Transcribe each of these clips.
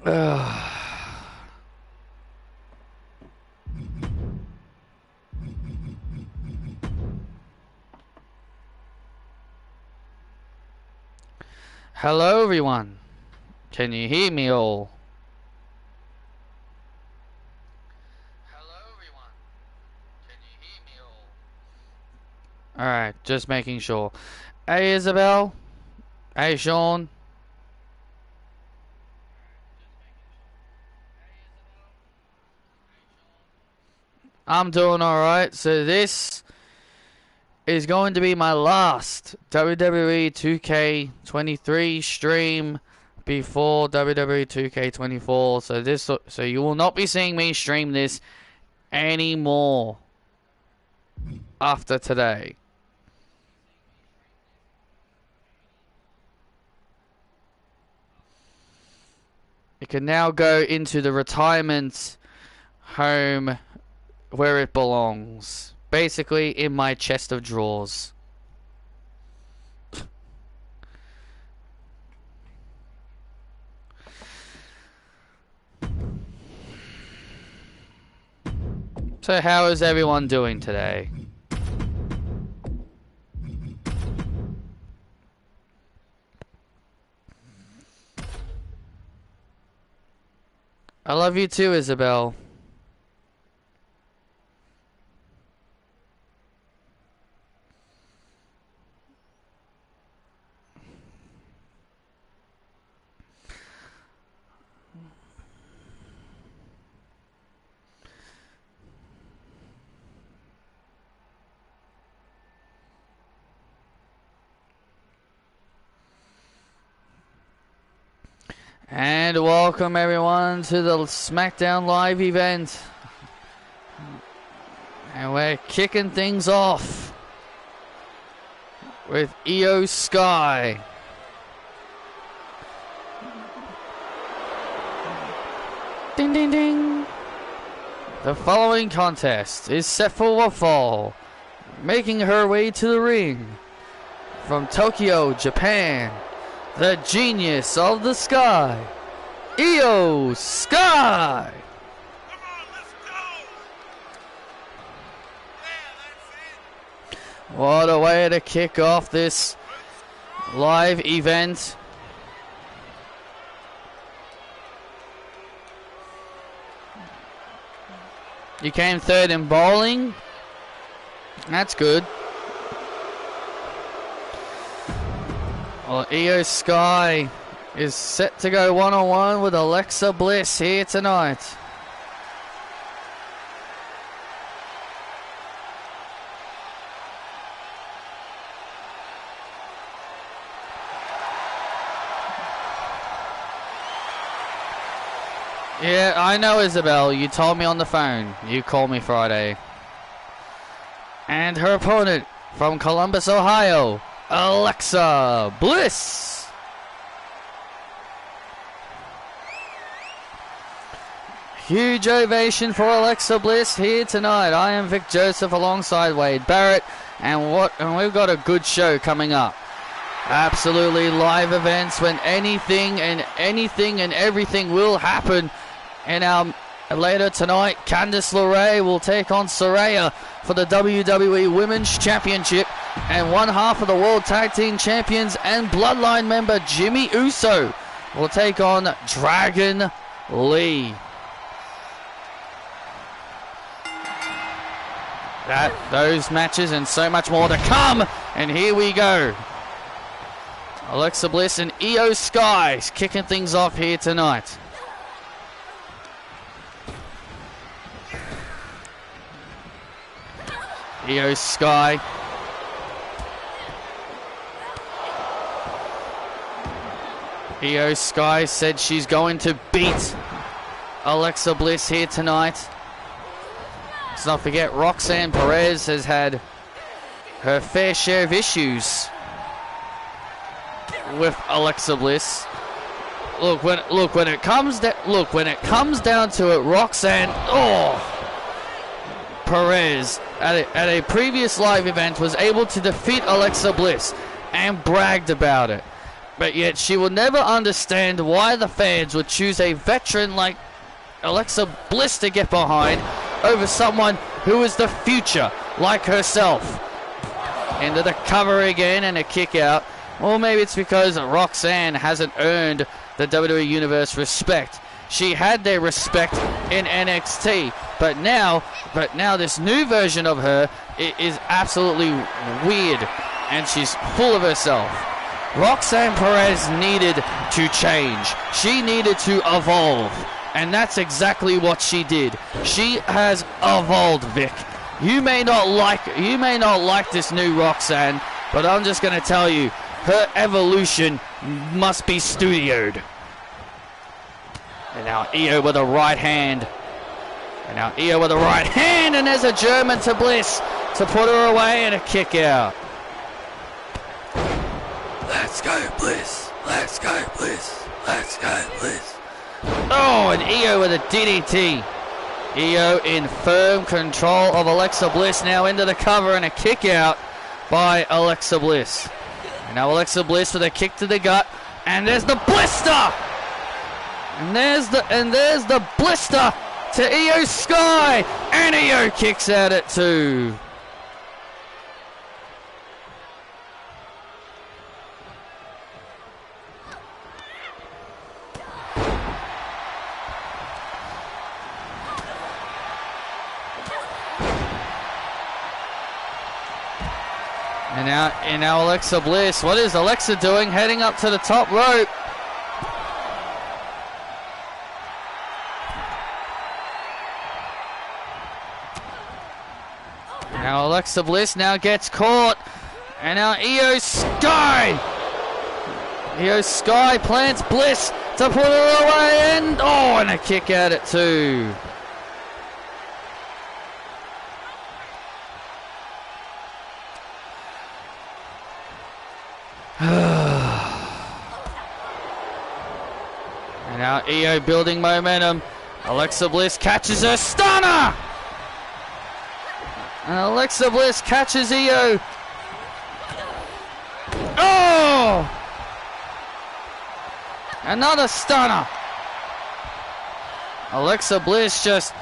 Hello everyone. Can you hear me all? Hello everyone. Can you hear me all? Alright, just making sure. Hey Isabel. Hey Sean. I'm doing alright. So this is going to be my last WWE 2K23 stream before WWE 2K24. So you will not be seeing me stream this anymore after today. It can now go into the retirement home where it belongs. Basically, in my chest of drawers. So how is everyone doing today? I love you too, Isabel. And welcome everyone to the SmackDown Live event. And we're kicking things off with Io Sky. Ding ding ding. The following contest is set for a fall. Making her way to the ring from Tokyo, Japan. The genius of the sky, Io Sky. Come on, let's go. Yeah, that's it. What a way to kick off this live event. You came third in bowling. That's good. Well, Io Sky is set to go one-on-one with Alexa Bliss here tonight. Yeah, I know, Isabel. You told me on the phone. You called me Friday. And her opponent from Columbus, Ohio, Alexa Bliss. Huge ovation for Alexa Bliss here tonight. I am Vic Joseph alongside Wade Barrett, and we've got a good show coming up. Absolutely live events when anything and everything will happen. And later tonight, Candice LeRae will take on Saraya for the WWE Women's Championship, and one half of the World Tag Team Champions and Bloodline member Jimmy Uso will take on Dragon Lee. Those matches and so much more to come, and here we go. Alexa Bliss and Io Sky kicking things off here tonight. Io Sky. Io Sky said she's going to beat Alexa Bliss here tonight. Let's not forget Roxanne Perez has had her fair share of issues with Alexa Bliss. Look when it comes down to it, Roxanne Perez at a previous live event was able to defeat Alexa Bliss and bragged about it. But yet she will never understand why the fans would choose a veteran like Alexa Bliss to get behind over someone who is the future, like herself. Into the cover again and a kick out. Or maybe it's because Roxanne hasn't earned the WWE Universe respect. She had their respect in NXT, but now this new version of her is absolutely weird, and she's full of herself. Roxanne Perez needed to change. She needed to evolve, and that's exactly what she did. She has evolved, Vic. You may not like this new Roxanne, but I'm just going to tell you, her evolution must be studioed. And now Io with a right hand. And there's a German to Bliss to put her away and a kick out. Let's go, Bliss. Let's go, Bliss. Let's go, Bliss. Oh, and Io with a DDT. Io in firm control of Alexa Bliss, now into the cover and a kick out by Alexa Bliss. And now Alexa Bliss with a kick to the gut, and there's the blister! And there's the blister to Io Sky, and Io kicks out at 2. And now Alexa Bliss. What is Alexa doing? Heading up to the top rope. Now Alexa Bliss now gets caught. And now Io Sky. Io Sky plants Bliss to put her away. And a kick out at 2. And now Io building momentum. Alexa Bliss catches her stunner. And Alexa Bliss catches Io. Oh! Another stunner. Alexa Bliss just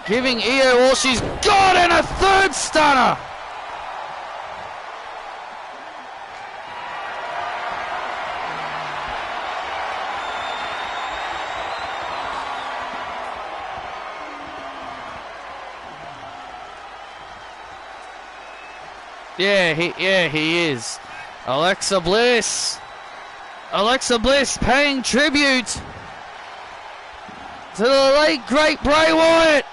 giving Io all she's got, and a third stunner. Yeah, he is. Alexa Bliss paying tribute to the late great Bray Wyatt.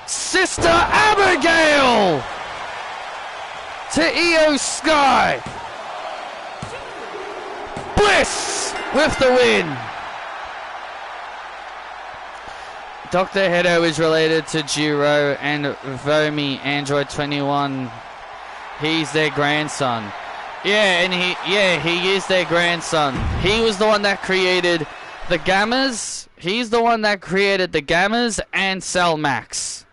Sister Abigail to Io Sky. Bliss with the win. Dr. Hedo is related to Jiro and Vomi Android 21. He's their grandson. He is their grandson. He was the one that created the Gammas. He's the one that created the Gammas and Cell Max.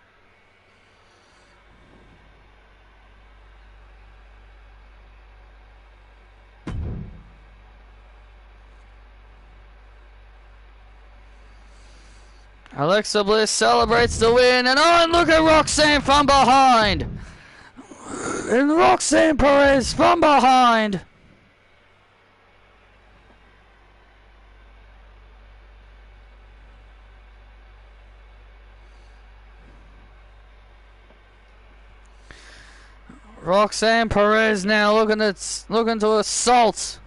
Alexa Bliss celebrates the win, and look at Roxanne from behind. And Roxanne Perez from behind. Roxanne Perez now looking to assault.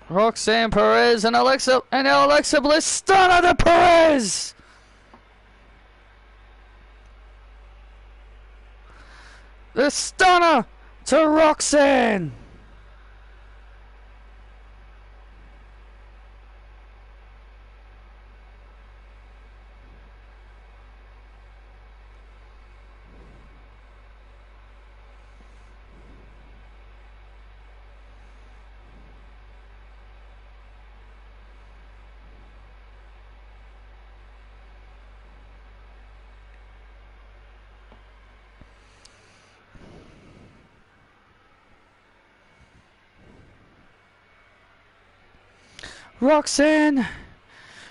Roxanne Perez and Alexa Bliss stunner to Perez. The stunner to Roxanne. Roxanne,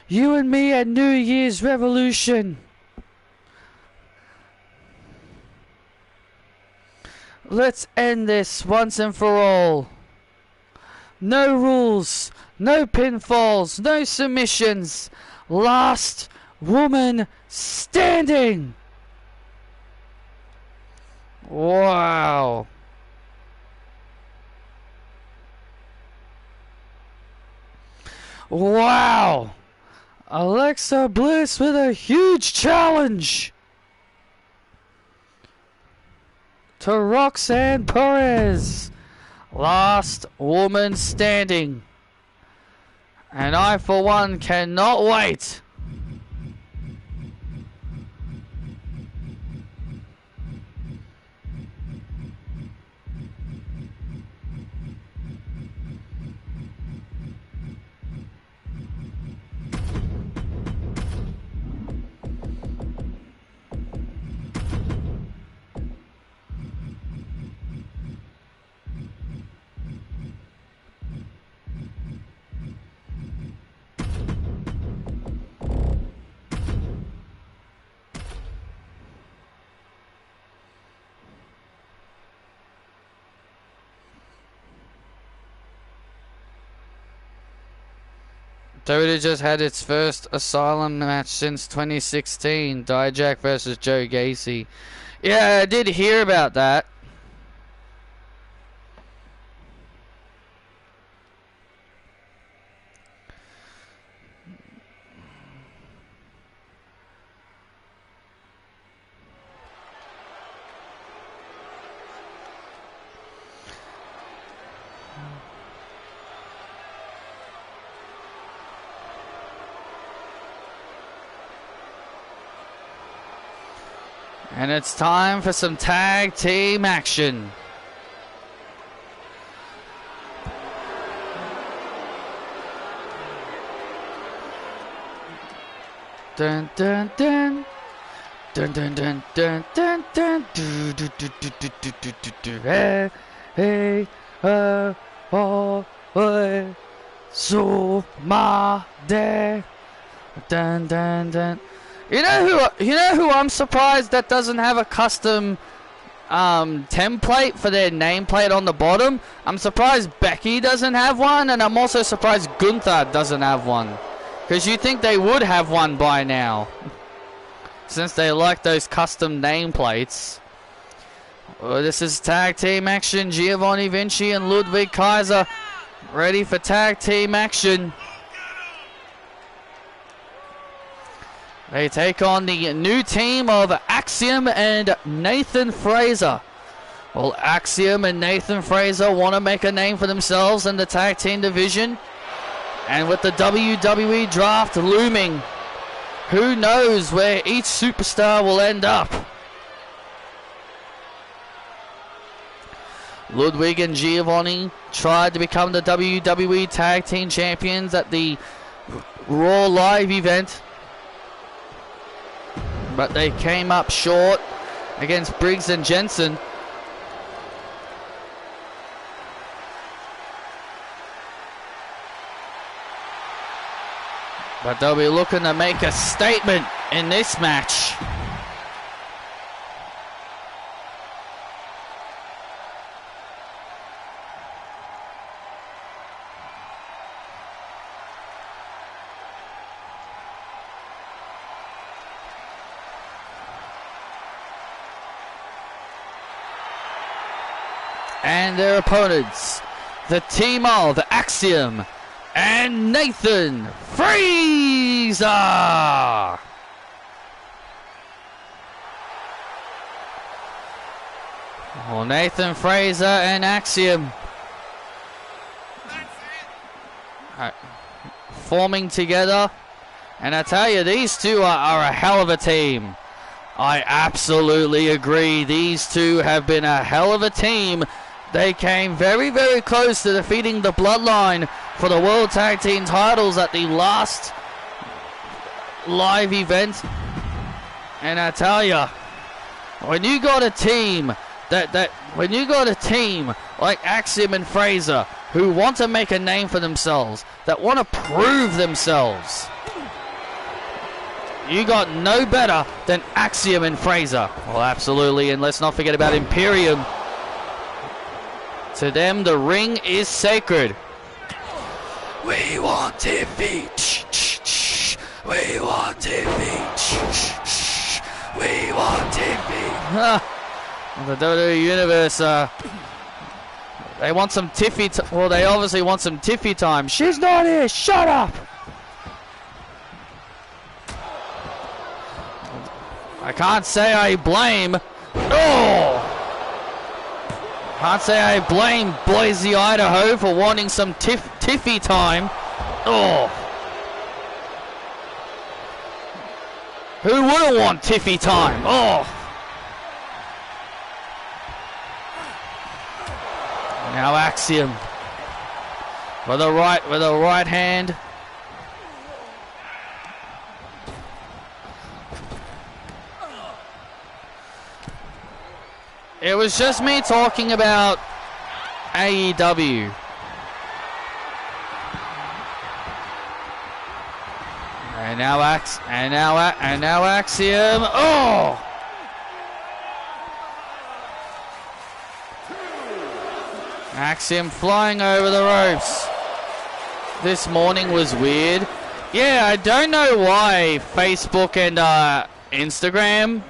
you and me at New Year's Revolution. Let's end this once and for all. No rules, no pinfalls, no submissions. Last woman standing. Wow. Wow. Alexa Bliss with a huge challenge to Roxanne Perez. Last woman standing. And I, for one, cannot wait. WWE just had its first Asylum match since 2016. Dijak versus Joe Gacy. Yeah, I did hear about that. And it's time for some tag team action. Dun dun dun. Dun dun dun dun dun dun. Do do do do do do do do do. Hey hey oh hey so ma de. Dun dun dun. You know who I'm surprised that doesn't have a custom template for their nameplate on the bottom? I'm surprised Becky doesn't have one, and I'm also surprised Gunther doesn't have one. Because you think they would have one by now. Since they like those custom nameplates. Well, this is tag team action. Giovanni Vinci and Ludwig Kaiser ready for tag team action. They take on the new team of Axiom and Nathan Fraser. Well, Axiom and Nathan Fraser want to make a name for themselves in the tag team division. And with the WWE draft looming, who knows where each superstar will end up. Ludwig and Giovanni tried to become the WWE Tag Team Champions at the Raw Live event, but they came up short against Briggs and Jensen. But they'll be looking to make a statement in this match. And their opponents, the team of Axiom and Nathan Fraser. Well, Nathan Fraser and Axiom forming together. And I tell you, these two are a hell of a team. I absolutely agree. These two have been a hell of a team. They came very, very close to defeating the Bloodline for the World Tag Team titles at the last live event. And I tell you, when you got a team when you got a team like Axiom and Fraser, who want to make a name for themselves, that want to prove themselves. You got no better than Axiom and Fraser. Well, absolutely, and let's not forget about Imperium. To them, the ring is sacred. We want defeat. We want defeat. We want defeat. The WWE Universe, they want some tiffy. Well, they obviously want some tiffy time. She's not here. Shut up. I can't say I blame. Oh! Can't say I blame Boise, Idaho for wanting some tiffy time. Oh! Who wouldn't want tiffy time? Oh! Now Axiom with a right hand. It was just me talking about AEW. And now Axiom. Oh! Axiom flying over the ropes. This morning was weird. Yeah, I don't know why Facebook and Instagram.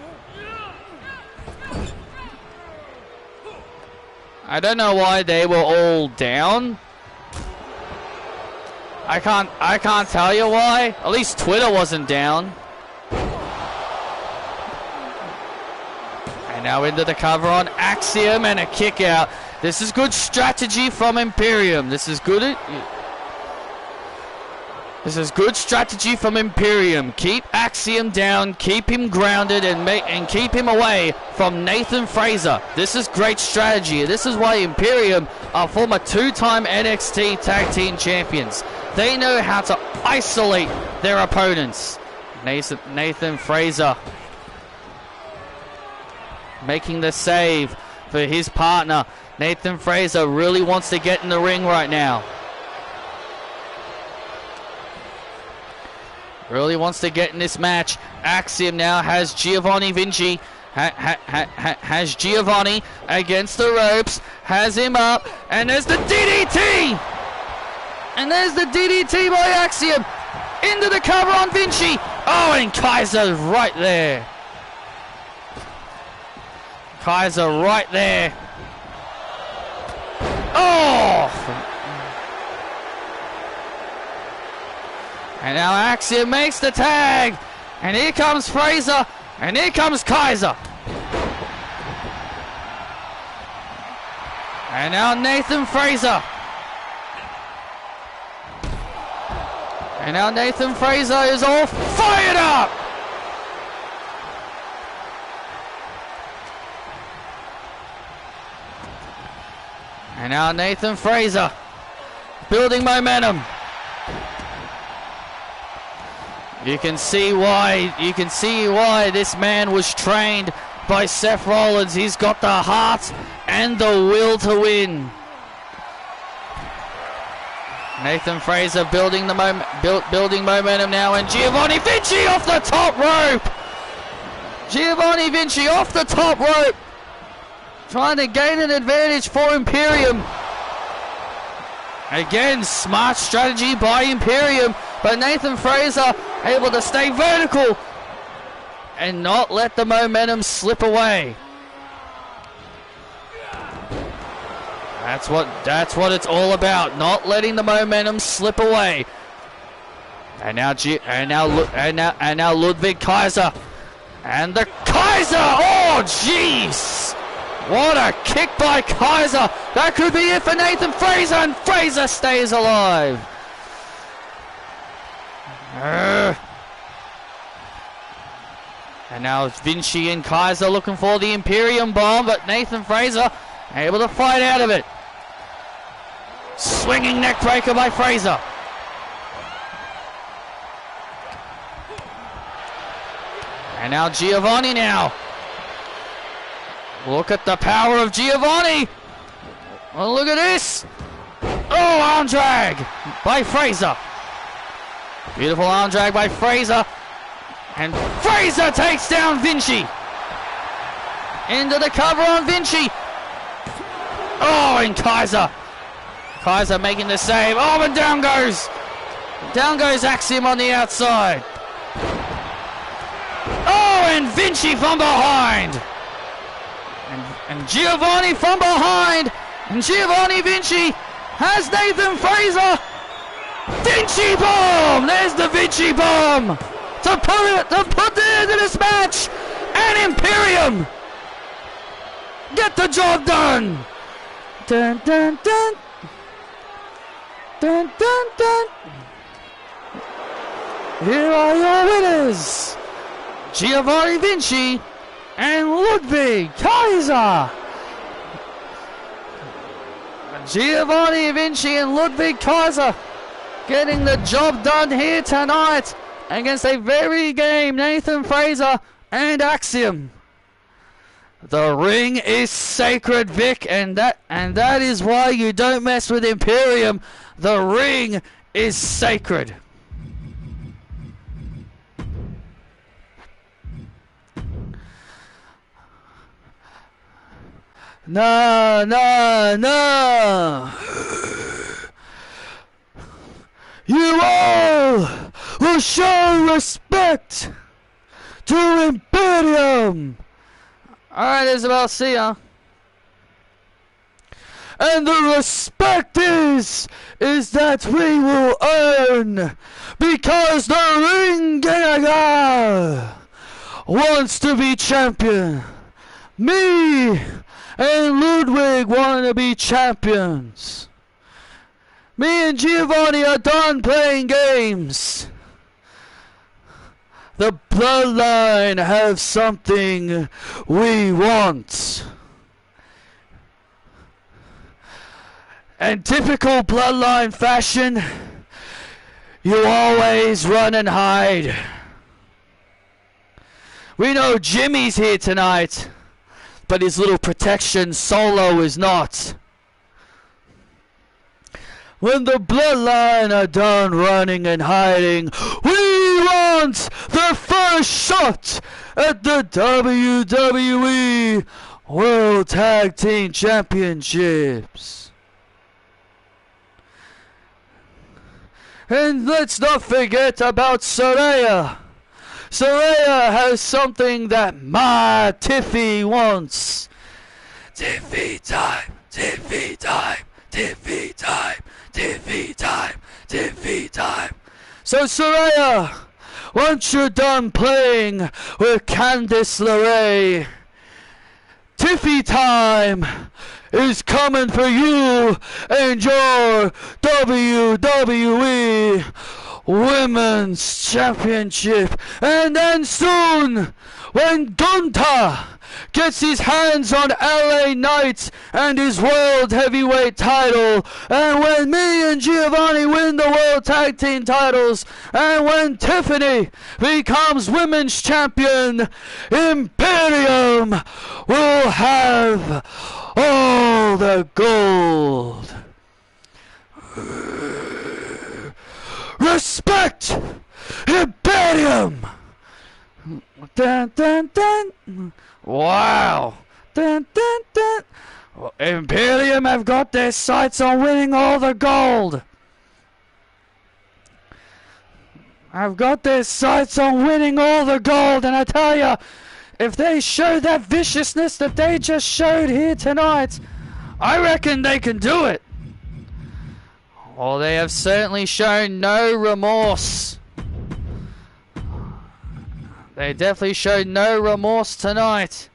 I don't know why they were all down. I can't tell you why. At least Twitter wasn't down. And now into the cover on Axiom and a kick out. This is good strategy from Imperium. This is good strategy from Imperium. Keep Axiom down, keep him grounded, and keep him away from Nathan Fraser. This is great strategy. This is why Imperium are former two-time NXT Tag Team Champions. They know how to isolate their opponents. Nathan Fraser making the save for his partner. Nathan Fraser really wants to get in the ring right now. Really wants to get in this match. Axiom now has Giovanni Vinci. Has Giovanni against the ropes. Has him up. And there's the DDT! And there's the DDT by Axiom. Into the cover on Vinci. Oh, and Kaiser right there. Kaiser right there. Oh! And now Axiom makes the tag. And here comes Fraser. And here comes Kaiser. And now Nathan Fraser. And now Nathan Fraser is all fired up. And now Nathan Fraser building momentum. You can see why this man was trained by Seth Rollins. He's got the heart and the will to win. Nathan Fraser building momentum now, and Giovanni Vinci off the top rope. Giovanni Vinci off the top rope, trying to gain an advantage for Imperium. Again, smart strategy by Imperium, but Nathan Fraser able to stay vertical and not let the momentum slip away. That's what it's all about, not letting the momentum slip away. And now Ludwig Kaiser, and the Kaiser. Oh, jeez! What a kick by Kaiser! That could be it for Nathan Fraser, and Fraser stays alive. And now it's Vinci and Kaiser looking for the Imperium bomb, but Nathan Fraser able to fight out of it. Swinging neckbreaker by Fraser. And now Giovanni now. Look at the power of Giovanni. Oh, look at this. Oh, arm drag by Fraser. Beautiful arm drag by Fraser. And Fraser takes down Vinci. Into the cover on Vinci. Oh, and Kaiser. Kaiser making the save. Oh, and down goes. Down goes Axiom on the outside. Oh, and Vinci from behind. And Giovanni from behind. And Giovanni Vinci has Nathan Fraser. Vinci bomb! There's the Vinci bomb! To put the end of this match! And Imperium! Get the job done! Dun dun dun! Dun dun dun! Here are your winners! Giovanni Vinci and Ludwig Kaiser! Giovanni Vinci and Ludwig Kaiser getting the job done here tonight against a very game Nathan Fraser and Axiom. The ring is sacred, Vic, and that is why you don't mess with Imperium. The ring is sacred. No, no, no. You all will show respect to Imperium. Alright, Isabel, see ya. And the respect is that we will earn because the Ring General wants to be champion. Me and Ludwig want to be champions. Me and Giovanni are done playing games. The Bloodline have something we want. And typical Bloodline fashion, you always run and hide. We know Jimmy's here tonight, but his little protection Solo is not. When the Bloodline are done running and hiding, we want the first shot at the WWE World Tag Team Championships. And let's not forget about Saraya. Saraya has something that my Tiffy wants. Tiffy time, Tiffy time, Tiffy time. Tiffy time, Tiffy time. So Saraya, once you're done playing with Candice LeRae, Tiffy time is coming for you and your WWE Women's Championship. And then soon, when Gunther gets his hands on LA Knight and his World Heavyweight title, and when me and Giovanni win the World Tag Team titles, and when Tiffany becomes Women's Champion, Imperium will have all the gold. Respect Imperium! Dun dun dun! Wow! Dun dun dun! Well, Imperium have got their sights on winning all the gold! I've got their sights on winning all the gold, and I tell you, if they show that viciousness that they just showed here tonight, I reckon they can do it. Well, they have certainly shown no remorse. They definitely showed no remorse tonight.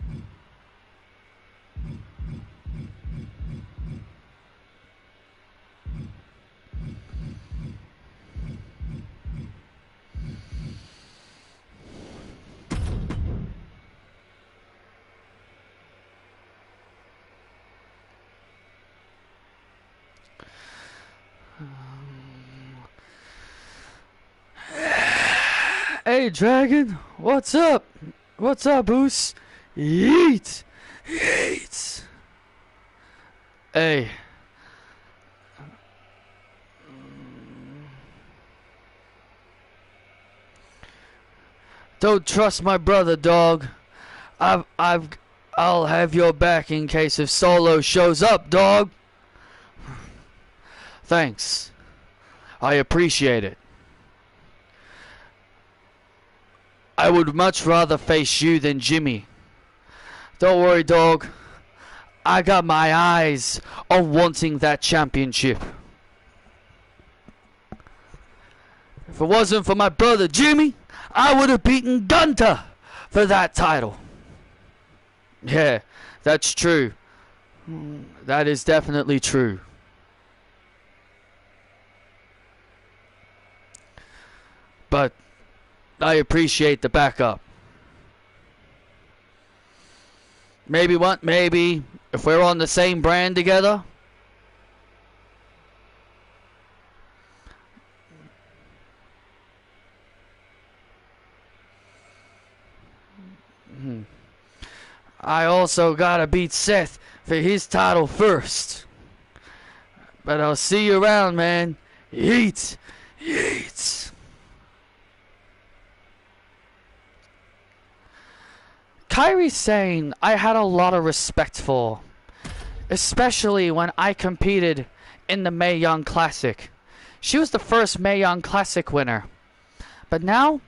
Hey, Dragon, what's up? What's up, Boos? Yeet! Yeet! Hey. Don't trust my brother, dog. I'll have your back in case if Solo shows up, dog. Thanks. I appreciate it. I would much rather face you than Jimmy. Don't worry, dog. I got my eyes on wanting that championship. If it wasn't for my brother Jimmy, I would have beaten Gunter for that title. Yeah, that's true. That is definitely true. But I appreciate the backup. Maybe if we're on the same brand together. I also gotta beat Seth for his title first. But I'll see you around, man. Yeet. Yeet. Kairi Sane, I had a lot of respect for. Especially when I competed in the Mae Young Classic. She was the first Mae Young Classic winner. But now,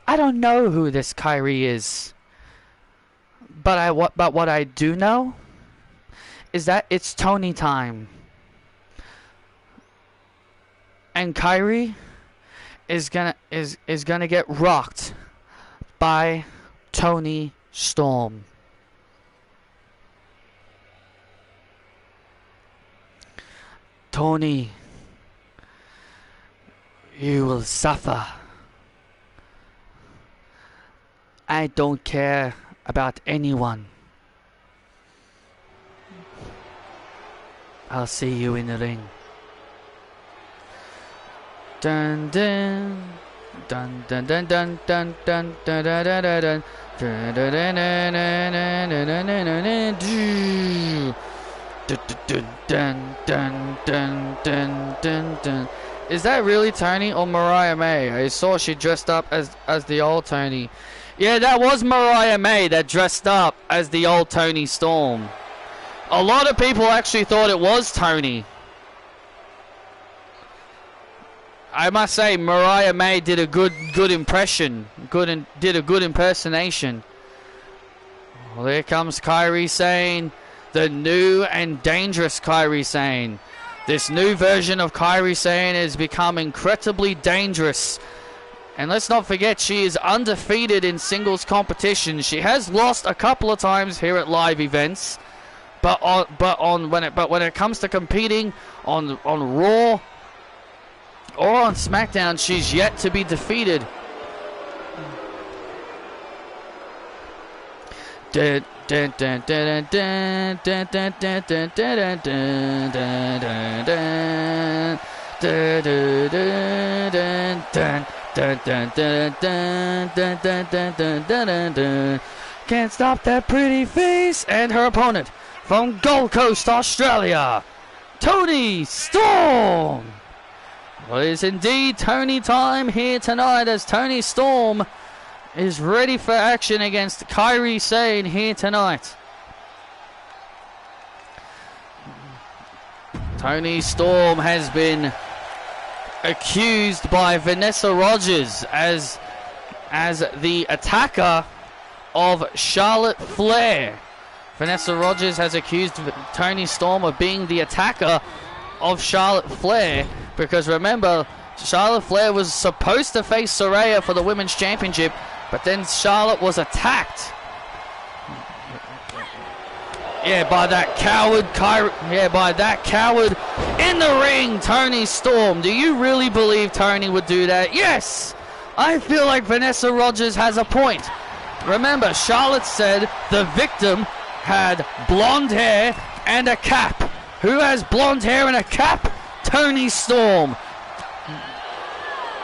I don't know who this Kairi is. But what I do know is that it's Tony time. And Kairi is gonna get rocked by Tony Storm. Tony, you will suffer. I don't care about anyone. I'll see you in the ring. Dun dun dun dun dun dun dun dun dun dun dun dun. Is that really Tony or Mariah May? I saw she dressed up as the old Tony. Yeah, that was Mariah May that dressed up as the old Tony Storm. A lot of people actually thought it was Tony. I must say, Mariah May did a good impression. Did a good impersonation. Well, there comes Kairi Sane, the new and dangerous Kairi Sane. This new version of Kairi Sane has become incredibly dangerous. And let's not forget, she is undefeated in singles competition. She has lost a couple of times here at live events, but when it comes to competing on Raw or on SmackDown, she's yet to be defeated. Dun, dun, dun, dun, dun, dun, dun, dun, dun, dun, dun, dun, dun, dun, dun. Dun, dun, dun, dun, dun, dun, dun, dun, dun, dun. Can't stop that pretty face. And her opponent from Gold Coast, Australia, Tony Storm. Well, it is indeed Tony time here tonight as Tony Storm is ready for action against Kairi Sane here tonight. Tony Storm has been accused by Vanessa Rogers as the attacker of Charlotte Flair. Vanessa Rogers has accused Tony Storm of being the attacker of Charlotte Flair, because remember, Charlotte Flair was supposed to face Saraya for the Women's Championship, but then Charlotte was attacked. Yeah, by that coward in the ring, Tony Storm. Do you really believe Tony would do that? Yes! I feel like Vanessa Rogers has a point. Remember, Charlotte said the victim had blonde hair and a cap. Who has blonde hair and a cap? Tony Storm.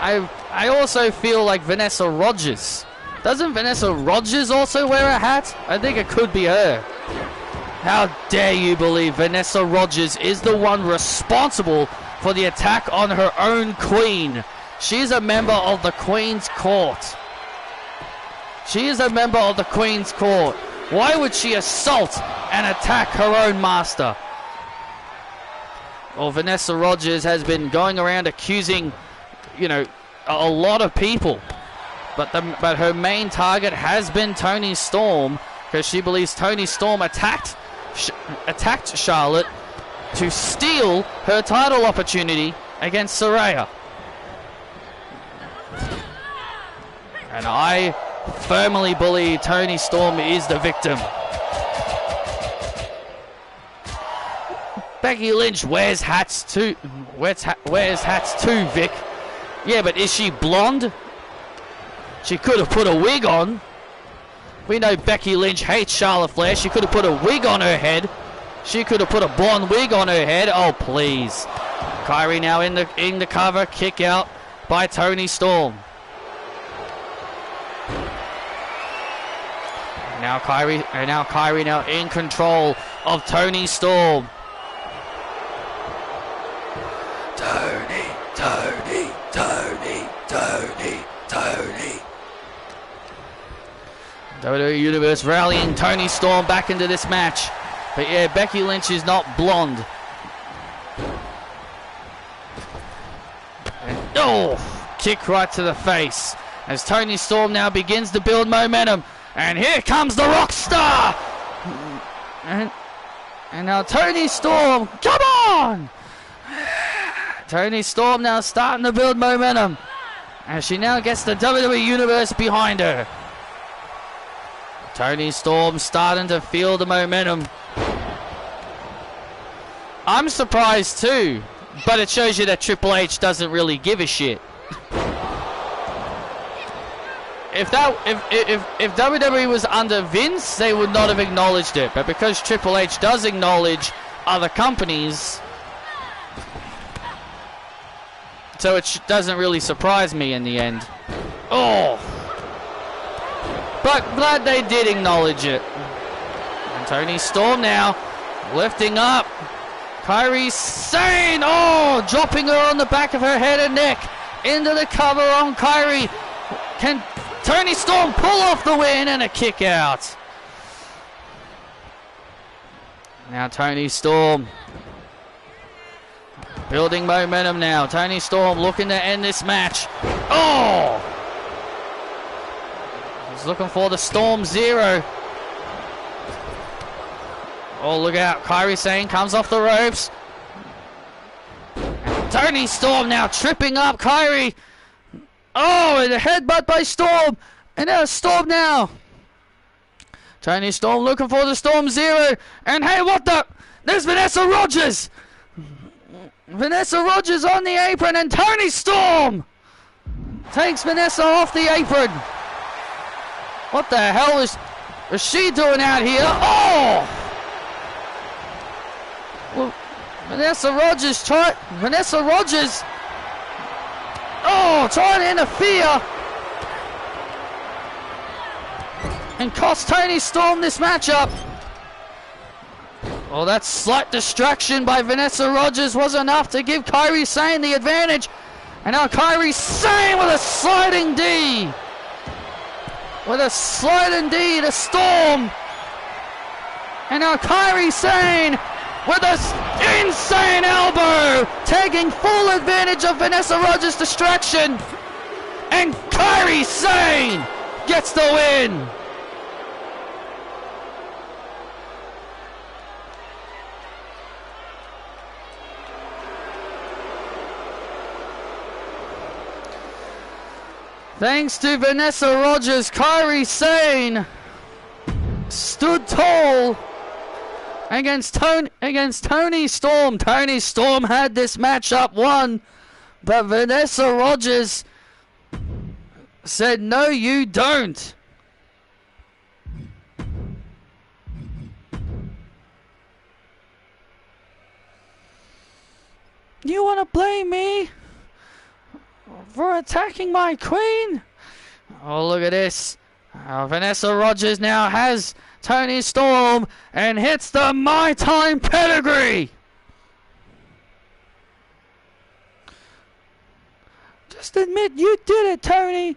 I also feel like Vanessa Rogers. Doesn't Vanessa Rogers also wear a hat? I think it could be her. How dare you believe Vanessa Rogers is the one responsible for the attack on her own queen? She's a member of the Queen's Court. She is a member of the Queen's Court. Why would she assault and attack her own master? Well, Vanessa Rogers has been going around accusing, you know, a lot of people. But her main target has been Toni Storm, because she believes Toni Storm attacked Charlotte to steal her title opportunity against Saraya. And I firmly believe Toni Storm is the victim. Becky Lynch wears hats too. Wears hats too, Vic. Yeah, but is she blonde? She could have put a wig on. We know Becky Lynch hates Charlotte Flair. She could have put a wig on her head. She could have put a blonde wig on her head. Oh, please. Kyrie now in the cover. Kick out by Toni Storm. Now Kyrie now in control of Toni Storm. Toni. WWE Universe rallying Toni Storm back into this match. But yeah, Becky Lynch is not blonde. And, oh, kick right to the face. As Toni Storm now begins to build momentum. And here comes the rock star. And now Toni Storm, come on! Toni Storm now starting to build momentum. And she now gets the WWE Universe behind her. Toni Storm starting to feel the momentum. I'm surprised too, but it shows you that Triple H doesn't really give a shit. If WWE was under Vince, they would not have acknowledged it. But because Triple H does acknowledge other companies, so it doesn't really surprise me in the end. Oh! But glad they did acknowledge it. And Toni Storm now lifting up Kairi Sane. Oh, dropping her on the back of her head and neck into the cover on Kairi. Can Toni Storm pull off the win and a kick out? Now Toni Storm building momentum now. Toni Storm looking to end this match. Oh! He's looking for the Storm Zero. Oh, look out. Kairi Sane comes off the ropes. And Toni Storm now tripping up Kairi. Oh, and a headbutt by Storm. And now Storm now. Toni Storm looking for the Storm Zero. And hey, what the? There's Vanessa Rogers. Vanessa Rogers on the apron. And Toni Storm takes Vanessa off the apron. What the hell is she doing out here? Oh! Well, Vanessa Rogers. Oh, trying to interfere. And cost Toni Storm this matchup. Well, that slight distraction by Vanessa Rogers was enough to give Kairi Sane the advantage. And now Kairi Sane with a sliding D. With a sliding D to Storm. And now Kairi Sane with an insane elbow. Taking full advantage of Vanessa Rogers' distraction. And Kairi Sane gets the win. Thanks to Vanessa Rogers, Kairi Sane stood tall against Toni Storm. Toni Storm had this matchup won, but Vanessa Rogers said, "No, you don't." You want to blame me for attacking my queen? Oh, look at this. Vanessa Rogers now has Toni Storm and hits the My Time pedigree. Just admit you did it, Toni.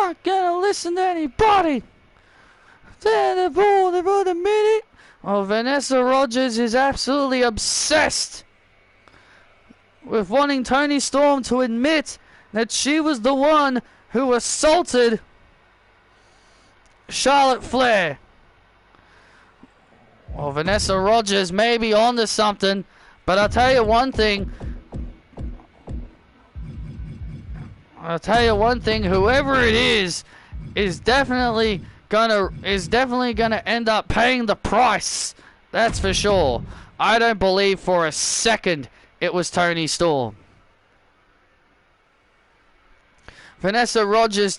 not gonna listen to anybody. They're the minute. Well, Vanessa Rogers is absolutely obsessed with wanting Toni Storm to admit that she was the one who assaulted Charlotte Flair. Well, Vanessa Rogers may be onto something, but I'll tell you one thing. Whoever it is definitely gonna end up paying the price. That's for sure. I don't believe for a second it was Toni Storm. Vanessa Rogers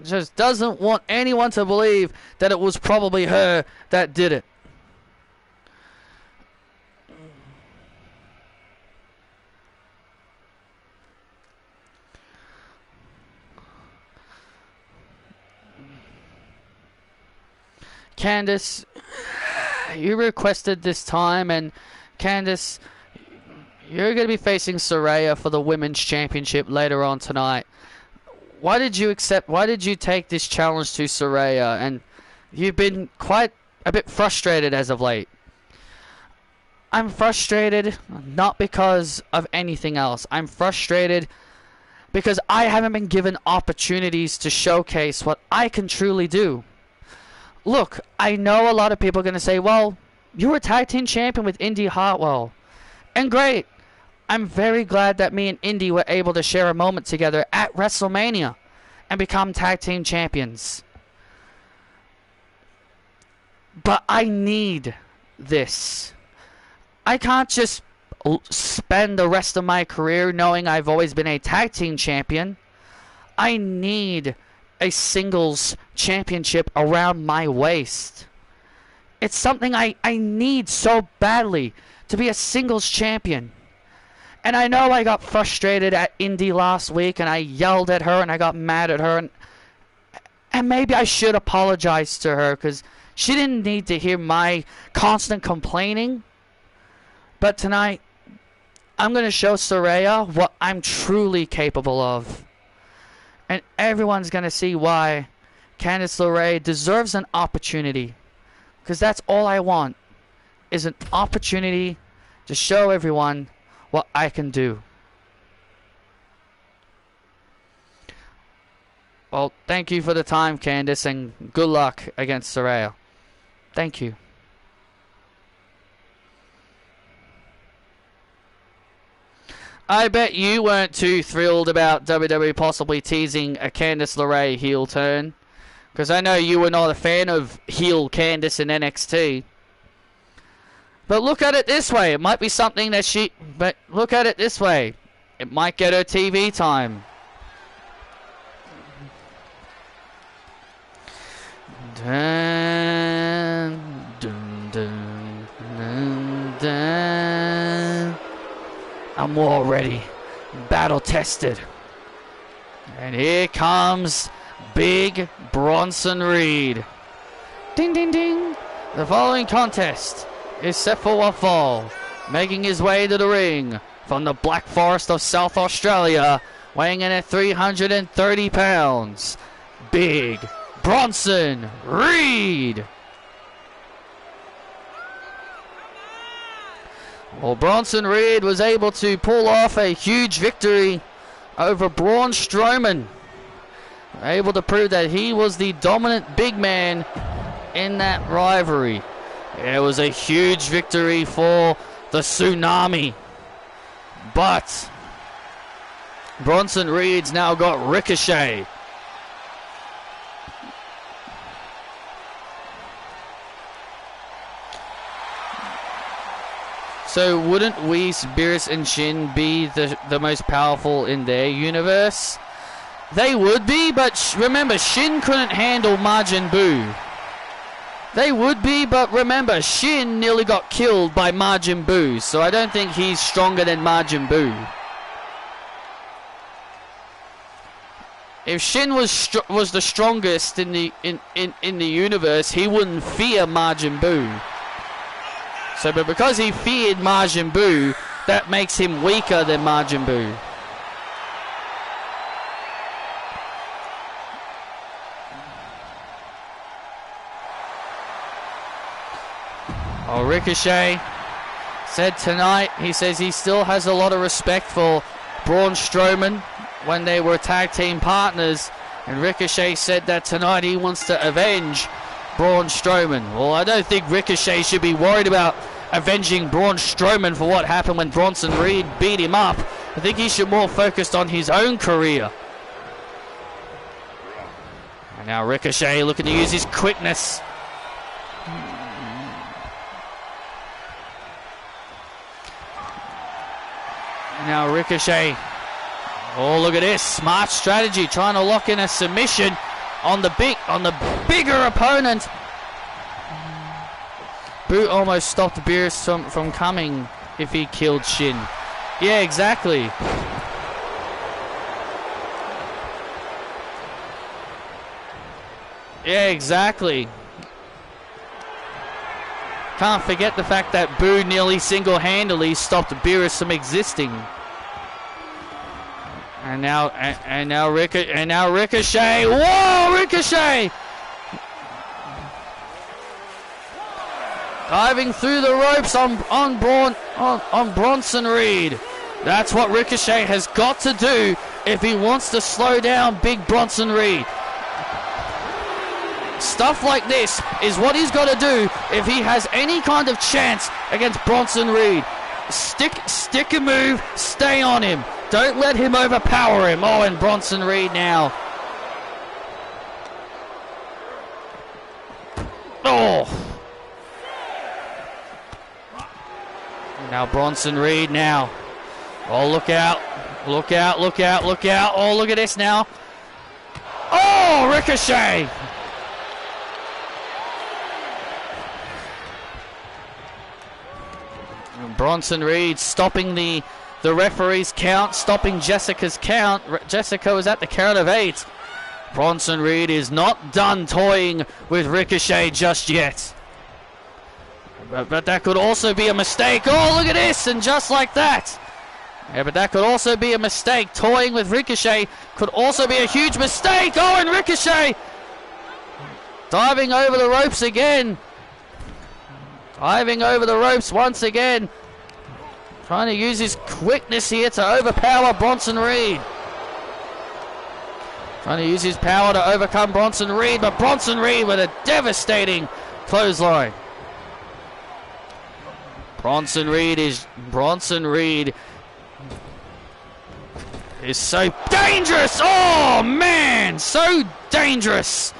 just doesn't want anyone to believe that it was probably her that did it. Candice, you requested this time, and Candice, you're going to be facing Saraya for the Women's Championship later on tonight. Why did you take this challenge to Saraya? And you've been quite a bit frustrated as of late. I'm frustrated not because of anything else. I'm frustrated because I haven't been given opportunities to showcase what I can truly do. Look, I know a lot of people are going to say, well, you were tag team champion with Indy Hartwell. And great. I'm very glad that me and Indy were able to share a moment together at WrestleMania and become tag team champions. But I need this. I can't just spend the rest of my career knowing I've always been a tag team champion. I need a singles championship around my waist. It's something I need so badly, to be a singles champion. And I know I got frustrated at Indy last week, and I yelled at her and I got mad at her, and maybe I should apologize to her because she didn't need to hear my constant complaining. But tonight I'm going to show Saraya what I'm truly capable of. And everyone's going to see why Candice LeRae deserves an opportunity. Because that's all I want, is an opportunity to show everyone what I can do. Well, thank you for the time, Candice, and good luck against Saraya. Thank you. I bet you weren't too thrilled about WWE possibly teasing a Candice LeRae heel turn. Because I know you were not a fan of heel Candice in NXT. But look at it this way. It might be something that But look at it this way. It might get her TV time. Dun, dun, dun, dun, dun. I'm all ready. Battle tested. And here comes Big Bronson Reed. Ding, ding, ding. The following contest is set for one fall. Making his way to the ring from the Black Forest of South Australia, weighing in at 330 pounds, Big Bronson Reed. Well, Bronson Reed was able to pull off a huge victory over Braun Strowman, able to prove that he was the dominant big man in that rivalry. It was a huge victory for the Tsunami, but Bronson Reed's now got Ricochet. So wouldn't Whis, Beerus, and Shin be the most powerful in their universe? They would be, but remember, Shin couldn't handle Majin Buu. They would be, but remember, Shin nearly got killed by Majin Buu, so I don't think he's stronger than Majin Buu. If Shin was the strongest in the universe, he wouldn't fear Majin Buu. So, but because he feared Majin Buu, that makes him weaker than Majin Buu. Now Ricochet said tonight, he says he still has a lot of respect for Braun Strowman when they were tag team partners, and Ricochet said that tonight he wants to avenge Braun Strowman. Well, I don't think Ricochet should be worried about avenging Braun Strowman for what happened when Bronson Reed beat him up. I think he should more focus on his own career. And now Ricochet looking to use his quickness. Now Ricochet, oh look at this, smart strategy, trying to lock in a submission on the bigger opponent. Boot almost stopped Beerus from coming if he killed Shin. Yeah, exactly. Yeah, exactly. Can't forget the fact that Boo nearly single-handedly stopped Beerus from existing. And now Ricochet. Whoa, Ricochet! Diving through the ropes on Bronson Reed. That's what Ricochet has got to do if he wants to slow down Big Bronson Reed. Stuff like this is what he's got to do if he has any kind of chance against Bronson Reed. Stick a move, stay on him. Don't let him overpower him. Oh, and Bronson Reed now. Oh. Now Bronson Reed now. Oh, look out. Look out, look out, look out. Oh, look at this now. Oh, Ricochet. Bronson Reed stopping the referee's count, stopping Jessica's count. Jessica was at the count of 8. Bronson Reed is not done toying with Ricochet just yet. But that could also be a mistake. Oh, look at this, and just like that. Yeah, but that could also be a mistake. Toying with Ricochet could also be a huge mistake. Oh, and Ricochet diving over the ropes again. Diving over the ropes once again. Trying to use his quickness here to overpower Bronson Reed. Trying to use his power to overcome Bronson Reed, but Bronson Reed with a devastating clothesline. Bronson Reed is so dangerous. Oh man, so dangerous.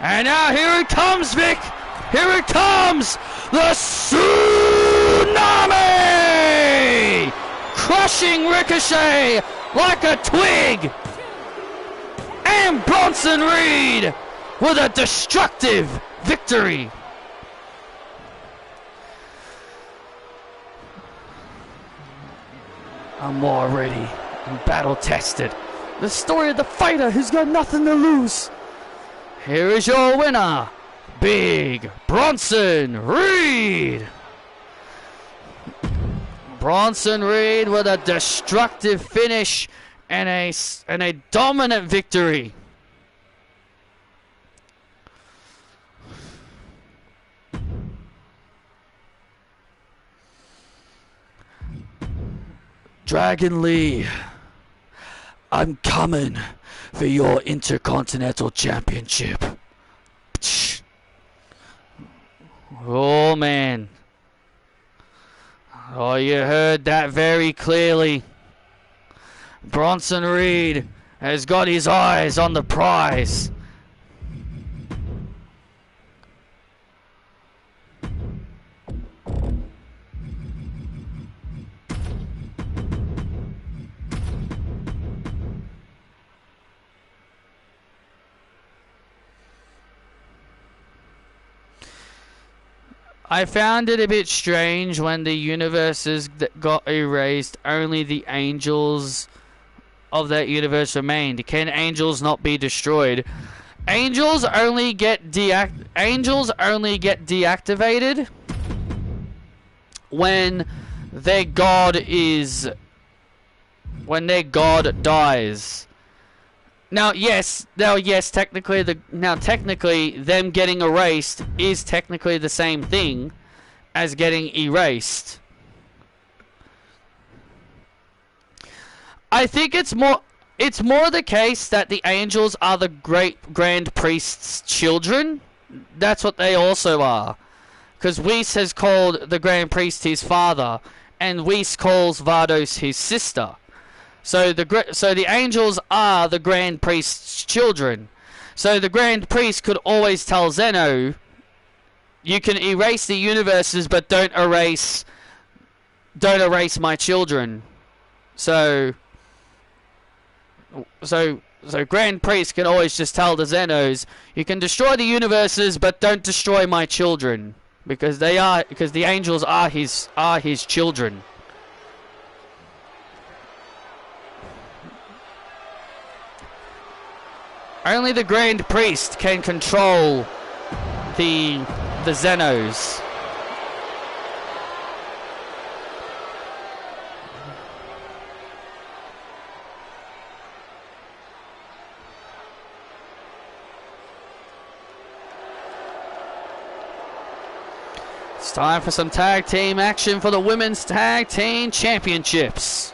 And now here it comes, Vic. Here it comes, the tsunami, crushing Ricochet like a twig. And Bronson Reed with a destructive victory. I'm more ready and battle tested. The story of the fighter who's got nothing to lose. Here is your winner, Big Bronson Reed. Bronson Reed with a destructive finish and a dominant victory. Dragon Lee, I'm coming for your Intercontinental Championship. Oh man. Oh, you heard that very clearly. Bronson Reed has got his eyes on the prize. I found it a bit strange when the universes that got erased, only the angels of that universe remained. Can angels not be destroyed? Angels only get deactivated when their god dies. Now, technically them getting erased is technically the same thing, as getting erased. I think it's more the case that the angels are the great grand priest's children. That's what they also are. Because Weiss has called the grand priest his father, and Weiss calls Vardos his sister. So the angels are the grand priest's children. So the grand priest could always tell Zeno, you can erase the universes, but don't erase my children. So Grand Priest can always just tell the Zenos, you can destroy the universes, but don't destroy my children, because the angels are his children. Only the Grand Priest can control the Zenos. It's time for some tag team action for the Women's Tag Team Championships.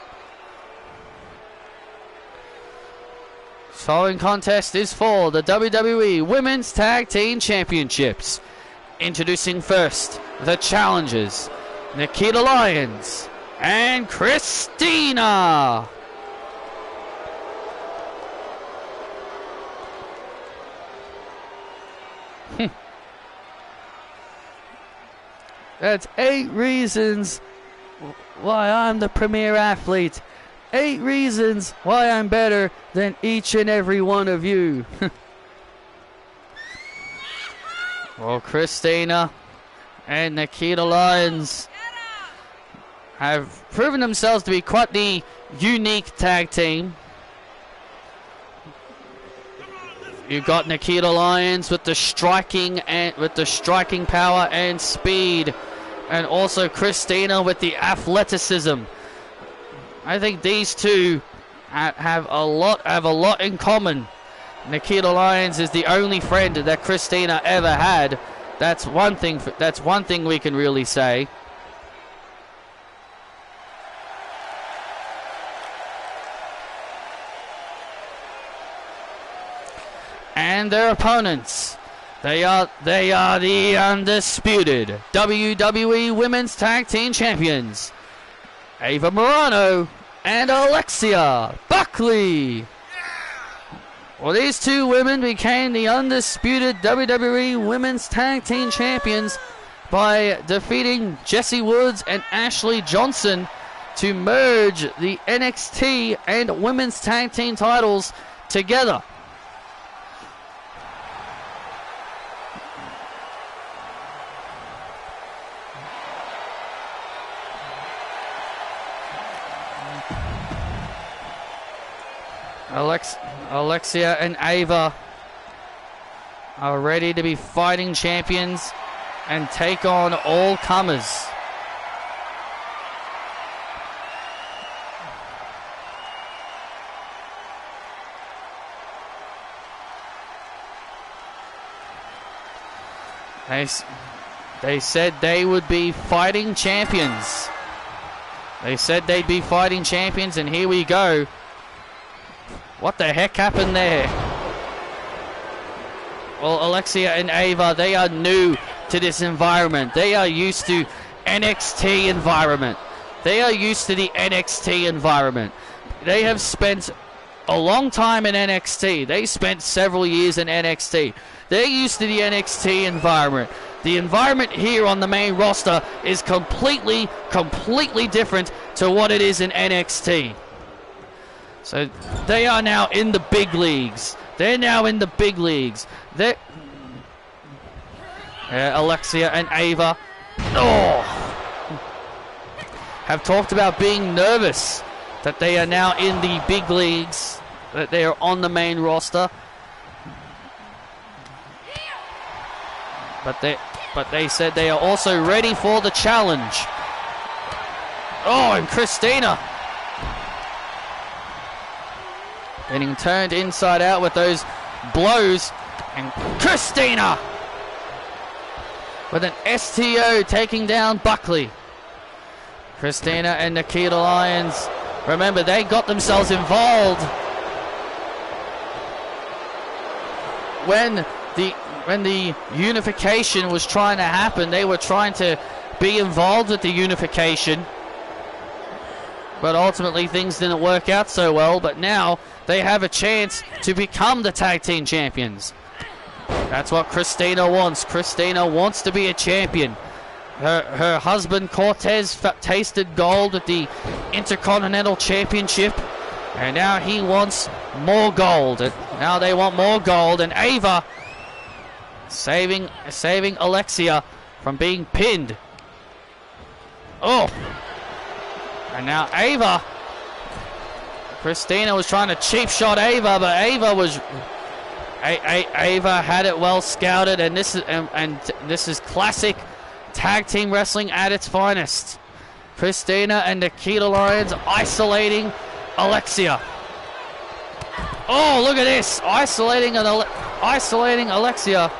The following contest is for the WWE Women's Tag Team Championships. Introducing first, the challengers, Nikita Lyons and Christina. That's 8 reasons why I'm the premier athlete. 8 reasons why I'm better than each and every one of you. Well, Christina and Nikita Lyons have proven themselves to be quite the unique tag team. You've got Nikita Lyons with the striking power and speed, and also Christina with the athleticism. I think these two have a lot in common. Nikita Lyons is the only friend that Christina ever had. That's one thing we can really say. And their opponents, they are the undisputed WWE Women's Tag Team Champions, Ava Morano and Alexia Buckley. Well, these two women became the undisputed WWE Women's Tag Team Champions by defeating Jessie Woods and Ashley Johnson to merge the NXT and Women's Tag Team titles together. Alexia and Ava are ready to be fighting champions and take on all comers. They said they would be fighting champions. They said they'd be fighting champions, and here we go. What the heck happened there? Well, Alexia and Ava, they are new to this environment. They are used to NXT environment. They are used to the NXT environment. They have spent a long time in NXT. They spent several years in NXT. They're used to the NXT environment. The environment here on the main roster is completely different to what it is in NXT. So they are now in the big leagues. They're now in the big leagues. Alexia and Ava have talked about being nervous that they are now in the big leagues, that they are on the main roster. But they said they are also ready for the challenge. Oh, and Christina getting turned inside out with those blows, and Christina with an STO taking down Buckley. Christina and Nikita Lyons, remember, they got themselves involved when the unification was trying to happen. They were trying to be involved with the unification, but ultimately things didn't work out so well. But now they have a chance to become the tag team champions. That's what Christina wants. Christina wants to be a champion. Her husband Cortez tasted gold at the Intercontinental Championship, and now he wants more gold. And now they want more gold, and Ava saving Alexia from being pinned. Oh, and now Ava. Christina was trying to cheap shot Ava, but Ava had it well scouted, and this is classic tag team wrestling at its finest. Christina and Nikita Lyons isolating Alexia. Oh, look at this! Isolating Alexia.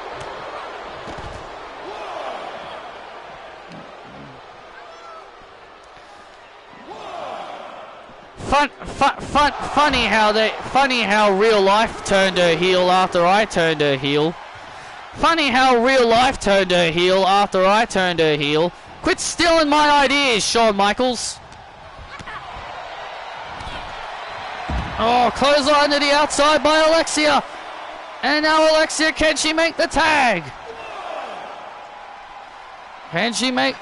Funny how real life turned her heel after I turned her heel. Funny how real life turned her heel after I turned her heel. Quit stealing my ideas, Shawn Michaels. Oh, clothesline to the outside by Alexia. And now Alexia, can she make the tag? Can she make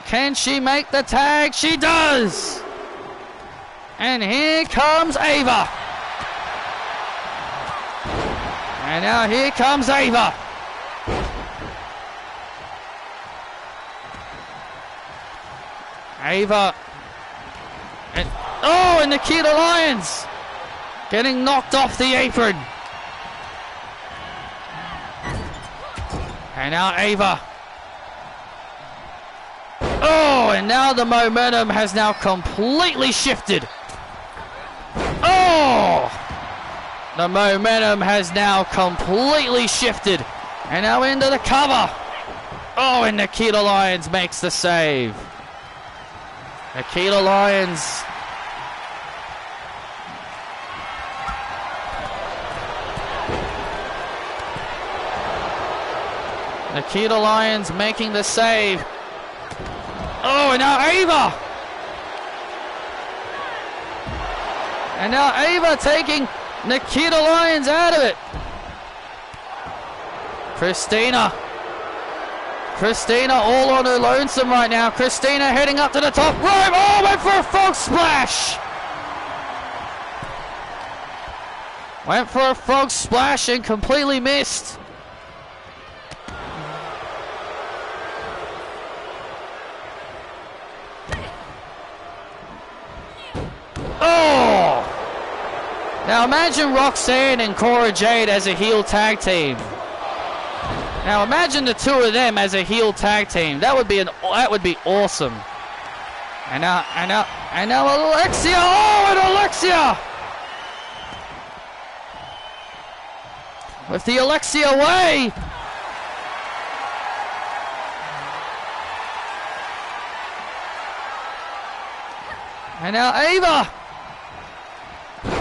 the tag? She does. And here comes Ava. And now here comes Ava. Ava. And Nikita Lyons getting knocked off the apron. And now Ava. Oh, and now the momentum has now completely shifted. Oh! The momentum has now completely shifted. And now into the cover. Oh, and Nikita Lyons makes the save. Nikita Lyons. Nikita Lyons making the save. Oh, and now Ava. And now Ava taking Nikita Lyons out of it. Christina all on her lonesome right now. Christina heading up to the top rope. Oh, went for a frog splash. Went for a frog splash and completely missed. Oh! Now imagine Roxanne and Cora Jade as a heel tag team. Now imagine the two of them as a heel tag team. That would be awesome. And now Alexia. Oh, and Alexia with the Alexia way. And now Ava.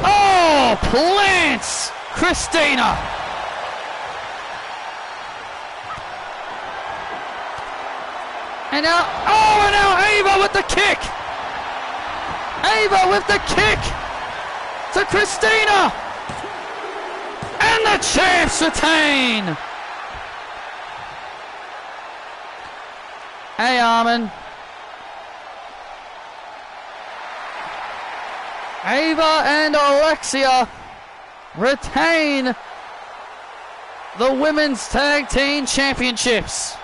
Oh, plants Christina. And now Ava with the kick. Ava with the kick to Christina. And the champs retain. Hey, Armin. Ava and Alexia retain the Women's Tag Team Championships.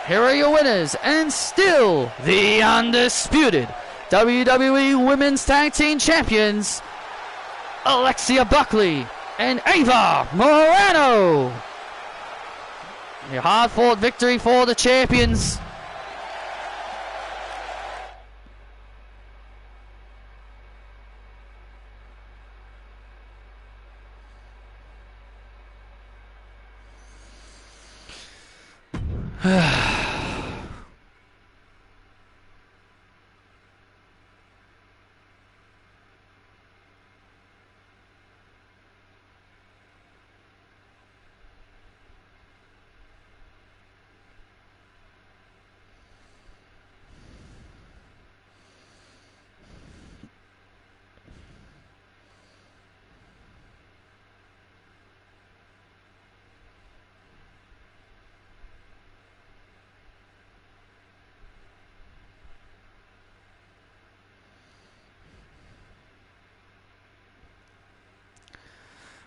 Here are your winners, and still the undisputed WWE Women's Tag Team Champions, Alexia Buckley and Ava Morano. A hard-fought victory for the champions.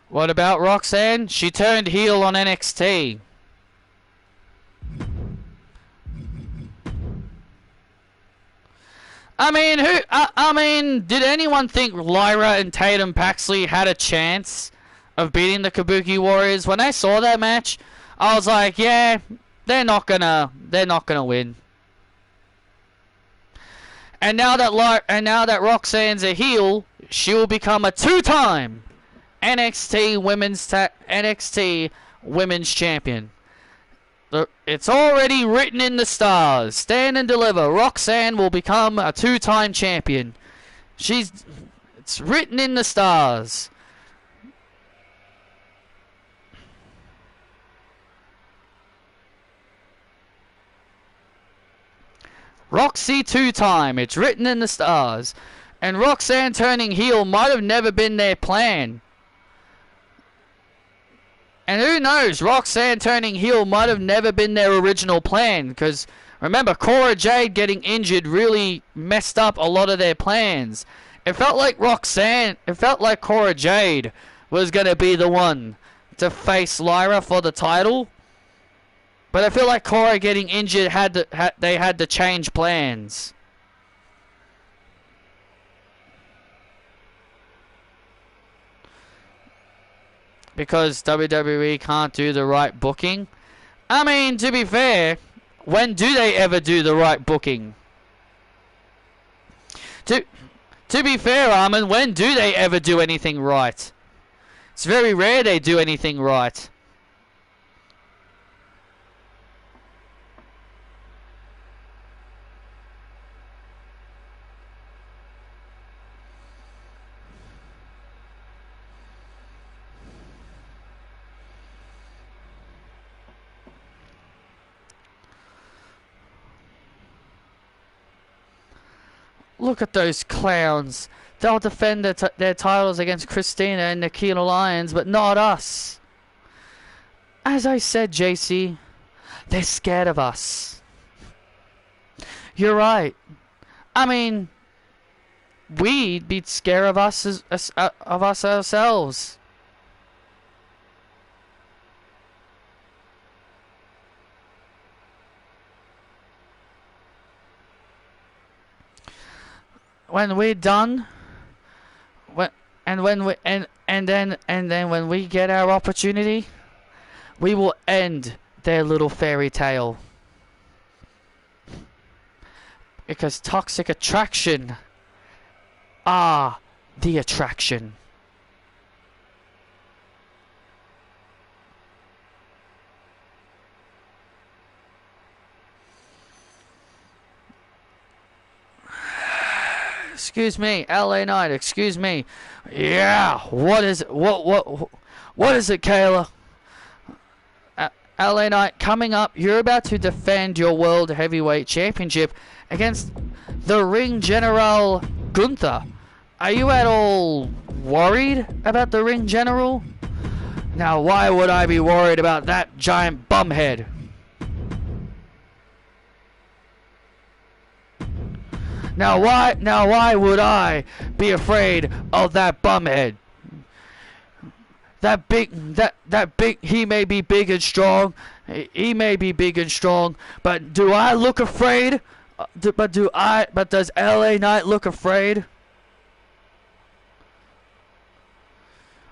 What about Roxanne? She turned heel on NXT. I mean, did anyone think Lyra and Tatum Paxley had a chance of beating the Kabuki Warriors? When I saw that match, I was like, yeah, they're not gonna win. And now that Roxanne's a heel, she will become a two-time NXT Women's Champion. It's already written in the stars. Stand and deliver. Roxanne will become a two-time champion. It's written in the stars. Roxy two-time. It's written in the stars. And Roxanne turning heel might have never been their plan. And who knows, Roxanne turning heel might have never been their original plan. Because remember, Cora Jade getting injured really messed up a lot of their plans. It felt like Cora Jade was going to be the one to face Lyra for the title. But I feel like Cora getting injured they had to change plans. Because WWE can't do the right booking. I mean, to be fair, when do they ever do the right booking? To be fair, Armin, when do they ever do anything right? It's very rare they do anything right. Look at those clowns. They'll defend their titles against Christina and Nikita Lyons, but not us. As I said, JC, they're scared of us. You're right. I mean, we'd be scared of us of us ourselves. When we're done, then when we get our opportunity, we will end their little fairy tale. Because toxic attraction are the attraction. Excuse me, LA Knight, excuse me. Yeah, what is it? What is it, Kayla? LA Knight, coming up, you're about to defend your World Heavyweight Championship against the Ring General Gunther. Are you at all worried about the Ring General? Now, why would I be worried about that giant bumhead? Now why would I be afraid of that bumhead? That big, he may be big and strong. He may be big and strong, but do I look afraid? But does LA Knight look afraid?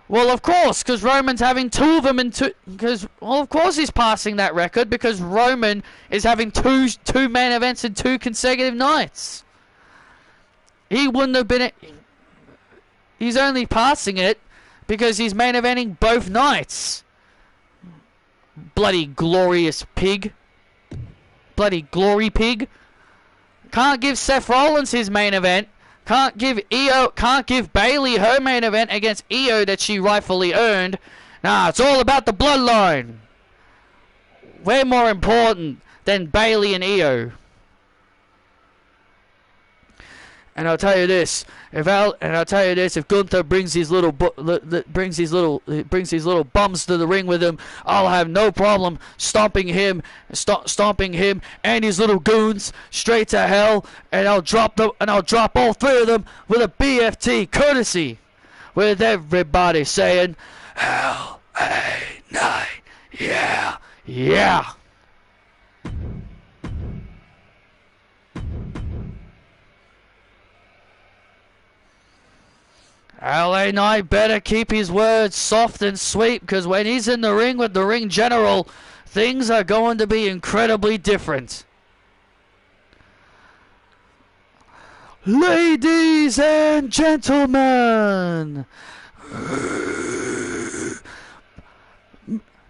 Well, of course, because Roman's having two of them of course he's passing that record because Roman is having two main events in 2 consecutive nights. He wouldn't have been. He's only passing it because he's main eventing both nights. Bloody glorious pig. bloody glory pig. Can't give Seth Rollins his main event. Can't give Bayley her main event against Io that she rightfully earned. Nah, it's all about the bloodline. We're more important than Bayley and Io. And I'll tell you this: if Gunther brings his little bums to the ring with him, I'll have no problem stomping him and his little goons straight to hell, and I'll drop all three of them with a BFT courtesy, with everybody saying, LA9, yeah, yeah. LA Knight better keep his words soft and sweet, because when he's in the ring with the ring general, things are going to be incredibly different. Ladies and gentlemen,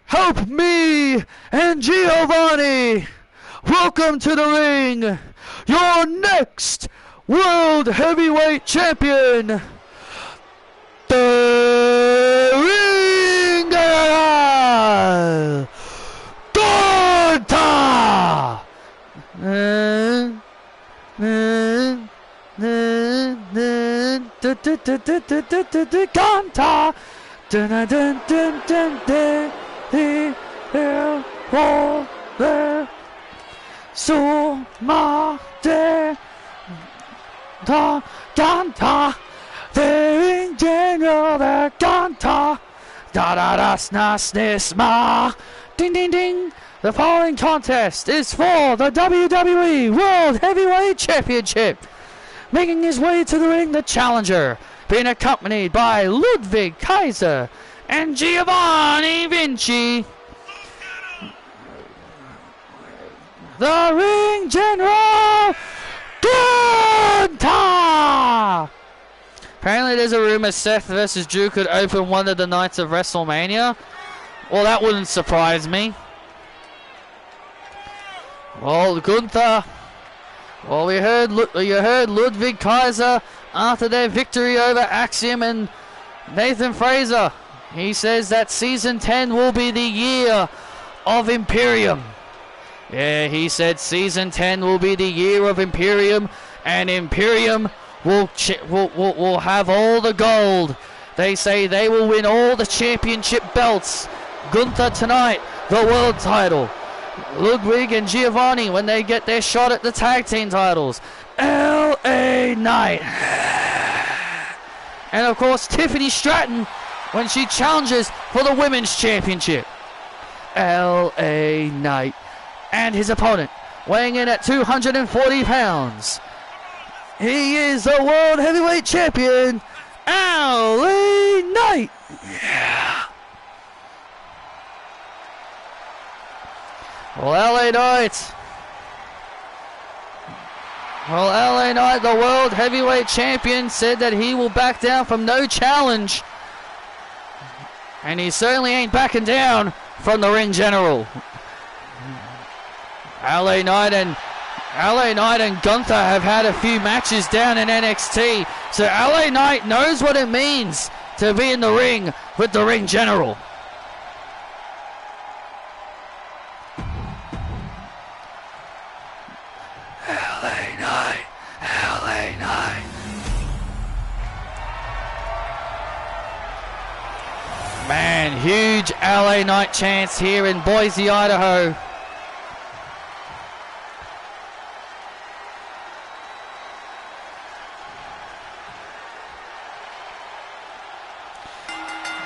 help me and Giovanni welcome to the ring your next World Heavyweight Champion, the Ring General, Gunther! Gunther! Gunther! The Ring General, the Gunther. Da da da sna snis ma. Ding ding ding. The following contest is for the WWE World Heavyweight Championship. Making his way to the ring, the challenger, being accompanied by Ludwig Kaiser and Giovanni Vinci. The Ring General, Gunther! Apparently there's a rumor Seth versus Drew could open one of the nights of WrestleMania. Well, that wouldn't surprise me. Well, Gunther. Well, you heard Ludwig Kaiser after their victory over Axiom and Nathan Fraser. He says that Season 10 will be the year of Imperium. Yeah, he said Season 10 will be the year of Imperium, and Imperium will have all the gold. They say they will win all the championship belts. Gunther tonight, the world title. Ludwig and Giovanni when they get their shot at the tag team titles. LA Knight. And of course Tiffany Stratton when she challenges for the women's championship. LA Knight. And his opponent, weighing in at 240 pounds. He is the World Heavyweight Champion, LA Knight. Yeah. Well, LA Knight. Well, LA Knight, the World Heavyweight Champion, said that he will back down from no challenge. And he certainly ain't backing down from the Ring General. LA Knight and Gunther have had a few matches down in NXT, so LA Knight knows what it means to be in the ring with the Ring General. LA Knight, LA Knight. Man, huge LA Knight chance here in Boise, Idaho.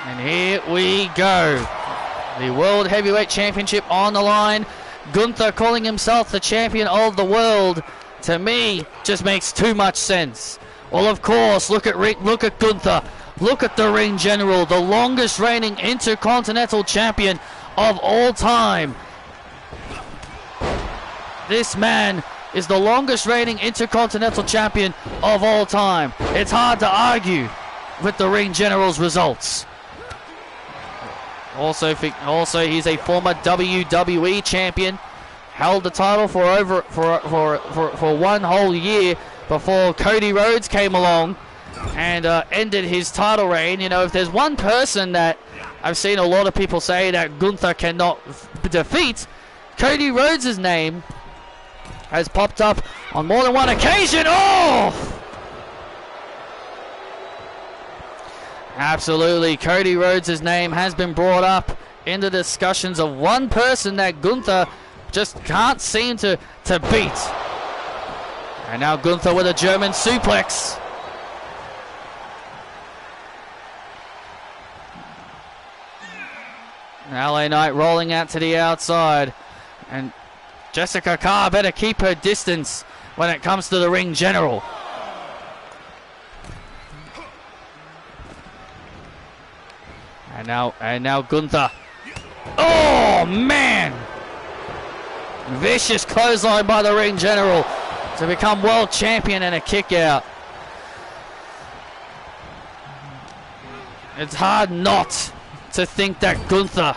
And here we go. The World Heavyweight Championship on the line. Gunther calling himself the champion of the world, to me, just makes too much sense. Well, of course, look at Gunther. Look at the Ring General, the longest reigning Intercontinental Champion of all time. This man is the longest reigning Intercontinental Champion of all time. It's hard to argue with the Ring General's results. Also, he's a former WWE champion held the title for one whole year before Cody Rhodes came along and ended his title reign. You know, if there's one person that I've seen a lot of people say that Gunther cannot defeat, Cody Rhodes' name has popped up on more than one occasion. Oh! Absolutely, Cody Rhodes' name has been brought up in the discussions of one person that Gunther just can't seem to beat. And now Gunther with a German suplex. LA Knight rolling out to the outside. And Jessica Carr better keep her distance when it comes to the ring general. And now Gunther. Oh, man! Vicious clothesline by the ring general to become world champion and a kick out. It's hard not to think that Gunther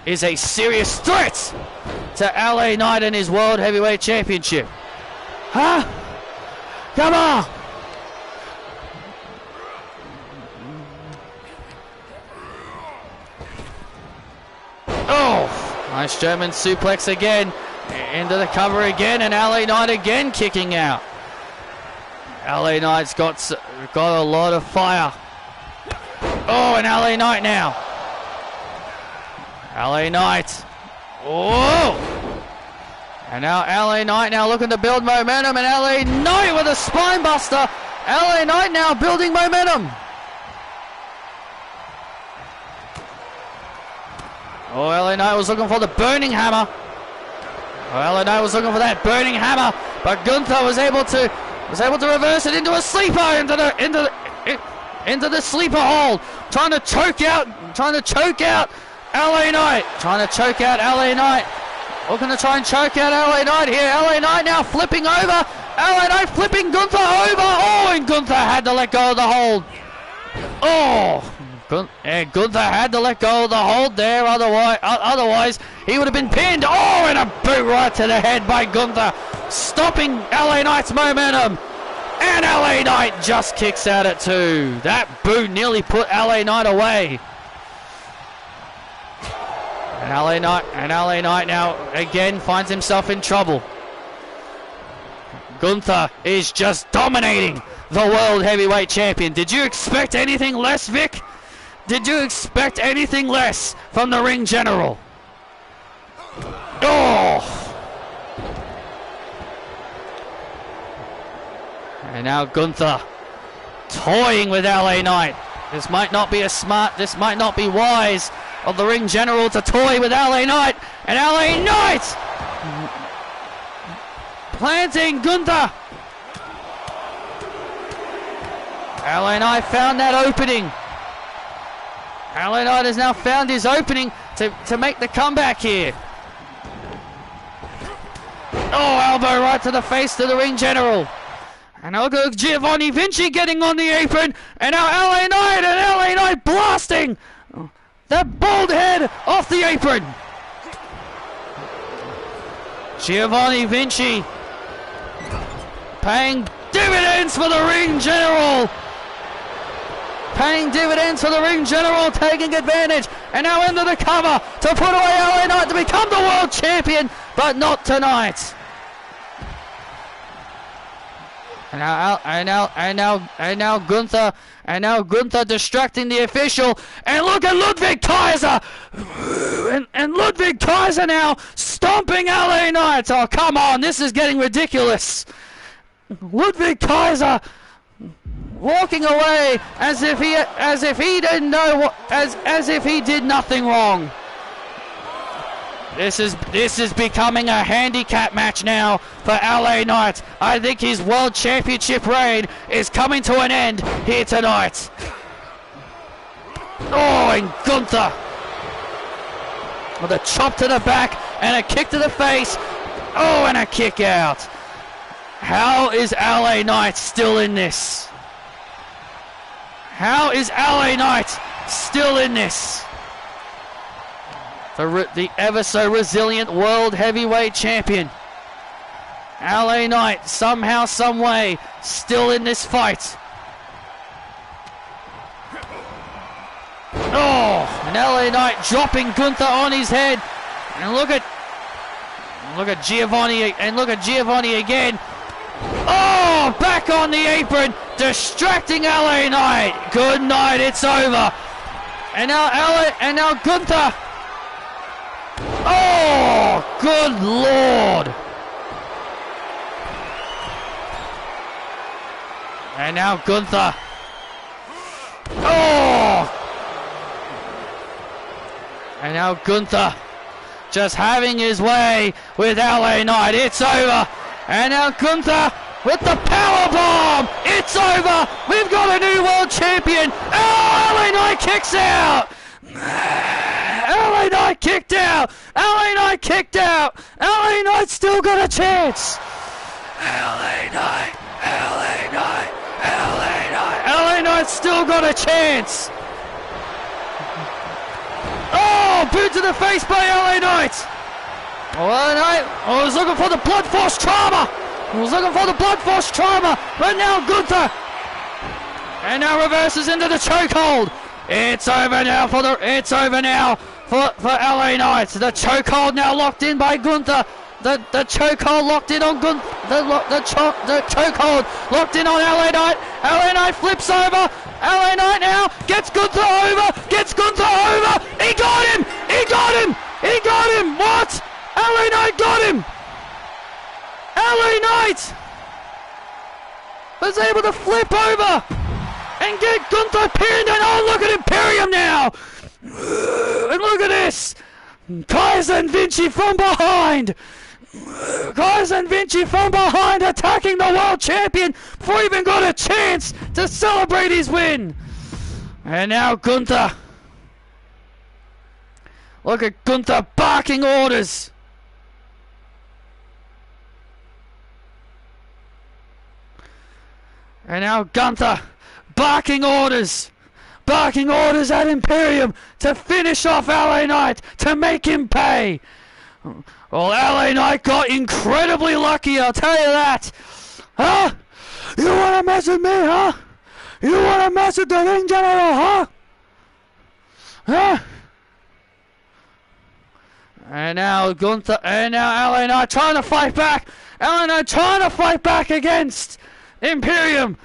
is a serious threat to LA Knight and his World Heavyweight Championship. Huh? Come on! Oh, nice German suplex again. Into the cover again, and LA Knight again kicking out. LA Knight's got a lot of fire. Oh, and LA Knight now. LA Knight. Whoa! And now LA Knight now looking to build momentum, and LA Knight with a spine buster. LA Knight now building momentum. Oh, LA Knight was looking for the burning hammer. Well, LA Knight was looking for that burning hammer, but Gunther was able to reverse it into a sleeper, into the sleeper hold, trying to choke out LA Knight, looking to try and choke out LA Knight here. LA Knight now flipping over, LA Knight flipping Gunther over. Oh, and Gunther had to let go of the hold. Oh. And Gunther had to let go of the hold there, otherwise he would have been pinned. Oh, and a boot right to the head by Gunther, stopping LA Knight's momentum. And LA Knight just kicks out at 2. That boot nearly put LA Knight away. And LA Knight now again finds himself in trouble. Gunther is just dominating the World Heavyweight Champion. Did you expect anything less, Vic? Did you expect anything less from the ring general? Oh! And now Gunther toying with LA Knight. This might not be wise of the ring general to toy with LA Knight. And LA Knight planting Gunther. LA Knight found that opening. LA Knight has now found his opening to make the comeback here. Oh, elbow right to the face to the ring general. And now look at Giovanni Vinci getting on the apron. And now LA Knight blasting that bald head off the apron. Giovanni Vinci paying dividends for the ring general. Paying dividends for the ring general, taking advantage, and now into the cover to put away LA Knight to become the world champion, but not tonight. And now Gunther distracting the official, and look at Ludwig Kaiser, and Ludwig Kaiser now stomping LA Knight. Oh, come on, this is getting ridiculous. Ludwig Kaiser walking away as if he didn't know what, as if he did nothing wrong. This is becoming a handicap match now for LA Knight. I think his world championship reign is coming to an end here tonight. Oh, and Gunther with a chop to the back and a kick to the face. Oh, and a kick out. How is LA Knight still in this? How is LA Knight still in this? the ever so resilient World Heavyweight Champion. LA Knight, somehow, some way, still in this fight. Oh, and LA Knight dropping Gunther on his head. And look at Giovanni, and look at Giovanni again. Oh, back on the apron, distracting LA Knight. Good night, it's over. And now Gunther. Oh, good Lord. And now Gunther. Oh. And now Gunther just having his way with LA Knight. It's over. And now Gunther with the power bomb. It's over. We've got a new world champion. Oh, LA Knight kicks out. LA Knight kicked out. LA Knight kicked out. LA Knight still got a chance. LA Knight. LA Knight. LA Knight. LA Knight still got a chance. Oh, boot to the face by LA Knight. LA Knight was looking for the blood force trauma. But now Gunther. And now reverses into the chokehold. It's over now for LA Knight. The chokehold now locked in by Gunther. The chokehold locked in on Gunther. The chokehold locked in on LA Knight. LA Knight flips over. LA Knight now gets Gunther over. He got him. What? LA Knight got him. LA Knight was able to flip over and get Gunther pinned. And oh, look at Imperium now. And look at this. Kaiser and Vinci from behind. Attacking the world champion before he even got a chance to celebrate his win. And now Gunther. Look at Gunther barking orders. And now Gunther barking orders at Imperium to finish off LA Knight, to make him pay. Well, LA Knight got incredibly lucky, I'll tell you that. Huh? You want to mess with me, huh? You want to mess with the ring general, huh? Huh? And now Gunther, and now LA Knight trying to fight back. LA Knight trying to fight back against Imperium.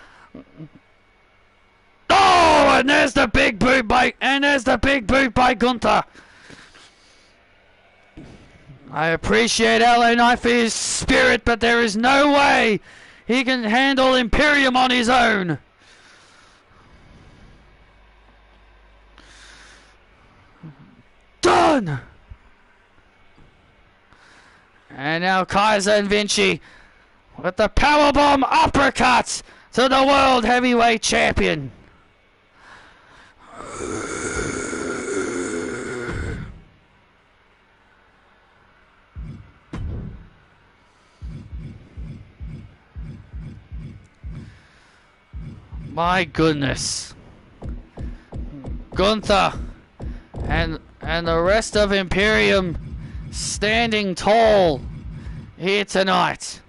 Oh, and there's the big boot by Gunther. I appreciate LA Knight for his spirit, but there is no way he can handle Imperium on his own. Done. And now Kaiser and Vinci with the powerbomb uppercut to the World Heavyweight Champion. My goodness. Gunther and the rest of Imperium standing tall here tonight.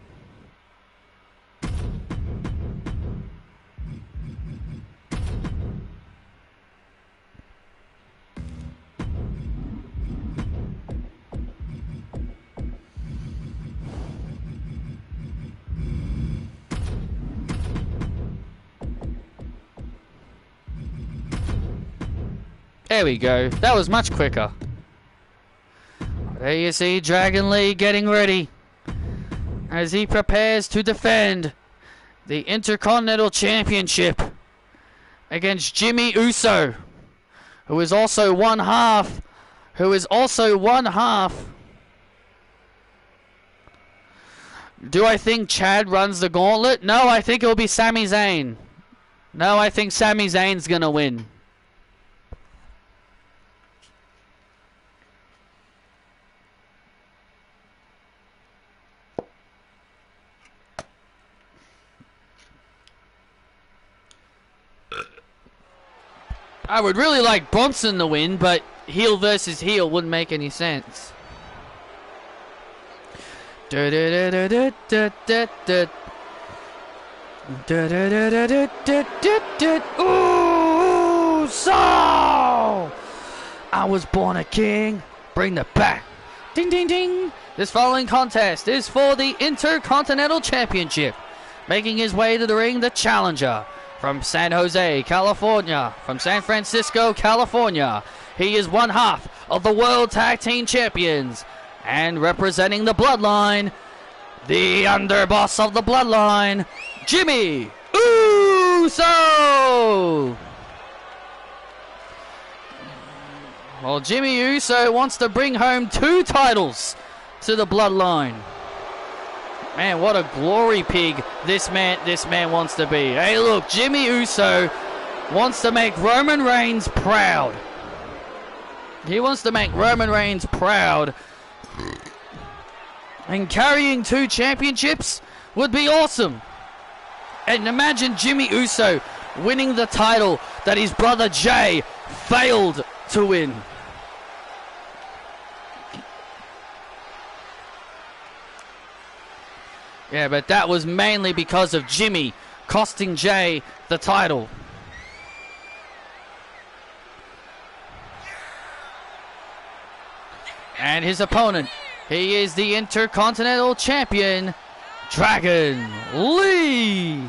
There we go. That was much quicker. There you see Dragon Lee getting ready as he prepares to defend the Intercontinental Championship against Jimmy Uso, who is also one half. Do I think Chad runs the gauntlet? No, I think it will be Sami Zayn. No, I think Sami Zayn's gonna win. I would really like Bronson to win, but heel versus heel wouldn't make any sense. Ooh, so I was born a king. Bring the back. Ding, ding, ding. This following contest is for the Intercontinental Championship. Making his way to the ring, the challenger from San Jose, California, from San Francisco, California. He is one half of the World Tag Team Champions. And representing the Bloodline, the underboss of the Bloodline, Jimmy Uso! Well, Jimmy Uso wants to bring home 2 titles to the Bloodline. Man, what a glory pig this man wants to be. Hey, look, Jimmy Uso wants to make Roman Reigns proud. He wants to make Roman Reigns proud. And carrying 2 championships would be awesome. And imagine Jimmy Uso winning the title that his brother Jay failed to win. Yeah, but that was mainly because of Jimmy costing Jay the title. And his opponent, he is the Intercontinental Champion, Dragon Lee.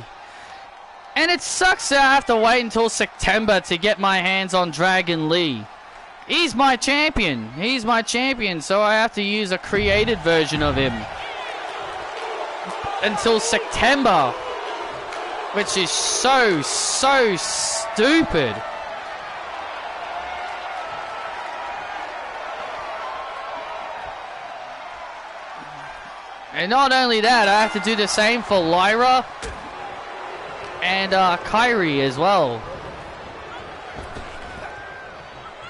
And it sucks that I have to wait until September to get my hands on Dragon Lee. He's my champion. He's my champion, so I have to use a created version of him until September, which is so stupid. And not only that, I have to do the same for Lyra and Kyrie as well.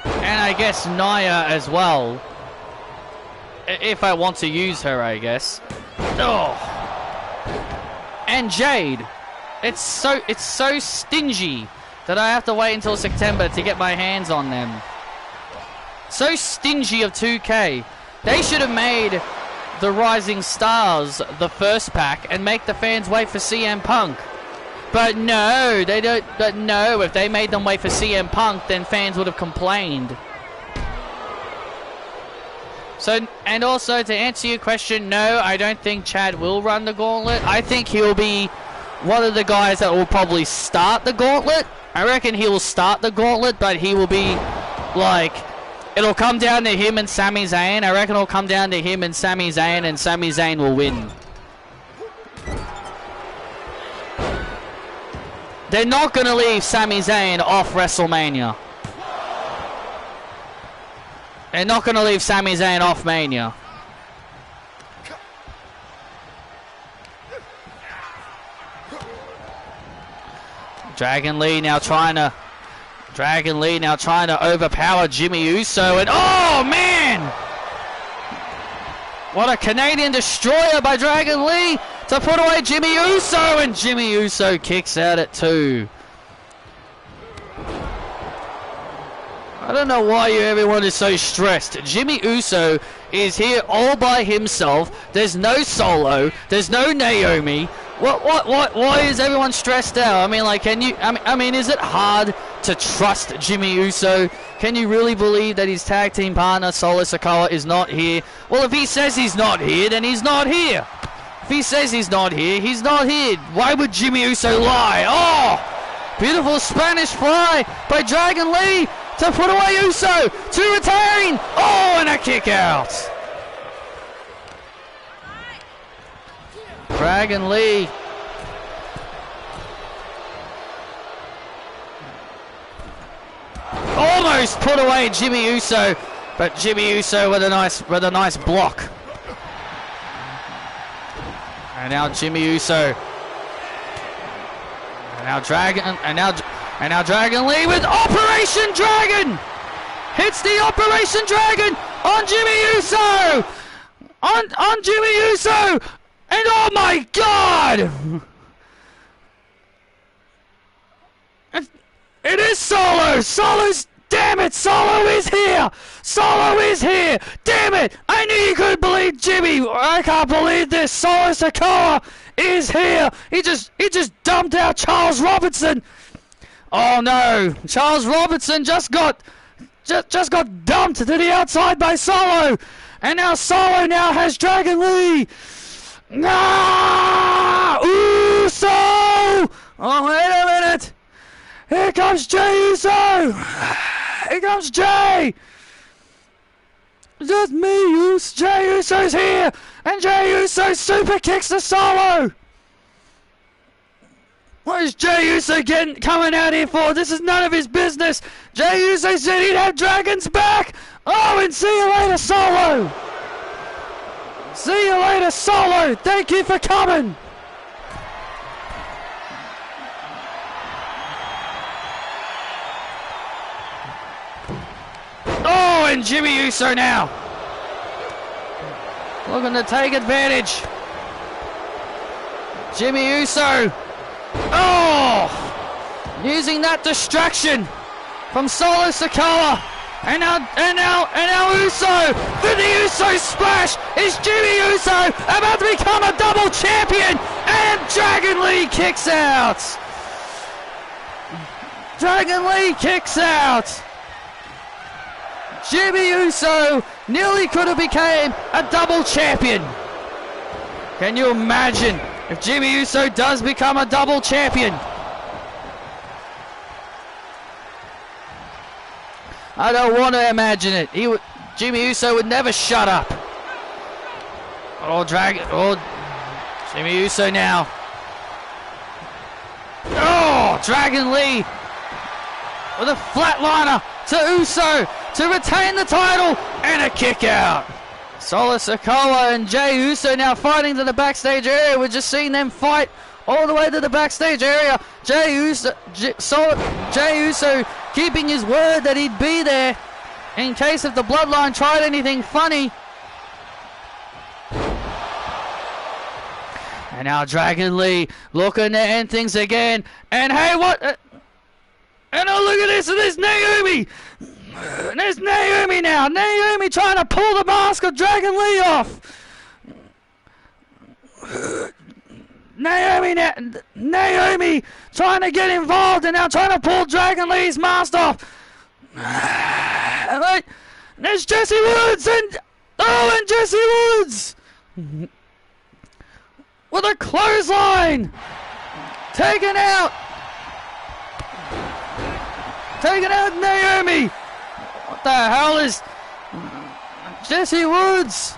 And I guess Nia as well. If I want to use her, I guess. Oh. And Jade. It's so stingy that I have to wait until September to get my hands on them. So stingy of 2K. They should have made the Rising Stars the first pack and make the fans wait for CM Punk. But no, they don't. But no, if they made them wait for CM Punk, then fans would have complained. So, and also to answer your question, no, I don't think Chad will run the gauntlet. I think he'll be one of the guys that will probably start the gauntlet. I reckon he will start the gauntlet, but he will be like, it'll come down to him and Sami Zayn. I reckon it'll come down to him and Sami Zayn will win. They're not going to leave Sami Zayn off WrestleMania. They're not going to leave Sami Zayn off Mania. Dragon Lee now trying to overpower Jimmy Uso, and oh man! What a Canadian destroyer by Dragon Lee to put away Jimmy Uso, and Jimmy Uso kicks out at 2. I don't know why everyone is so stressed. Jimmy Uso is here all by himself. There's no Solo. There's no Naomi. Why is everyone stressed out? I mean, like, I mean, is it hard to trust Jimmy Uso? Can you really believe that his tag team partner, Solo Sikoa, is not here? Well, if he says he's not here, then he's not here. If he says he's not here, he's not here. Why would Jimmy Uso lie? Oh! Beautiful Spanish fly by Dragon Lee to put away Uso to retain. Oh, and a kick out. Dragon Lee. Almost put away Jimmy Uso, but Jimmy Uso with a nice block. And now Jimmy Uso. And now Dragon Lee with Operation Dragon! Hits the Operation Dragon on Jimmy Uso! On Jimmy Uso! And oh my God! It is Solo! Solo's dead! Damn it, Solo is here! Solo is here! Damn it! I knew you couldn't believe Jimmy! I can't believe this! Solo Sikoa is here! He just dumped out Charles Robinson! Oh no! Charles Robinson just got dumped to the outside by Solo! And now Solo now has Dragon Lee! Nah! Uso! Oh, wait a minute! Here comes Jey Uso! Here comes Jey! Just me, Jey Uso's here! And Jey Uso super kicks the Solo! What is Jey Uso coming out here for? This is none of his business! Jey Uso said he'd have Dragon's back! Oh, and see you later, Solo! See you later, Solo! Thank you for coming! Oh, and Jimmy Uso now. Looking to take advantage. Jimmy Uso. Oh! Using that distraction from Solo Sikoa. And now Uso. For the Uso splash is Jimmy Uso about to become a double champion. And Dragon Lee kicks out. Dragon Lee kicks out. Jimmy Uso nearly could have became a double champion. Can you imagine if Jimmy Uso does become a double champion? I don't want to imagine it. Jimmy Uso would never shut up. Jimmy Uso now. Oh, Dragon Lee with a flatliner to Uso to retain the title and a kick out. Solo Sikoa and Jey Uso now fighting to the backstage area. We're just seeing them fight all the way to the backstage area. Jey Uso keeping his word that he'd be there in case if the Bloodline tried anything funny. And now Dragon Lee looking to end things again. And hey, what? And oh, look at this, and there's Naomi! There's Naomi now! Naomi trying to pull the mask of Dragon Lee off! Naomi trying to get involved and now trying to pull Dragon Lee's mask off! And there's Jesse Woods! And Jesse Woods! With a clothesline! Taken out Naomi! What the hell is Jesse Woods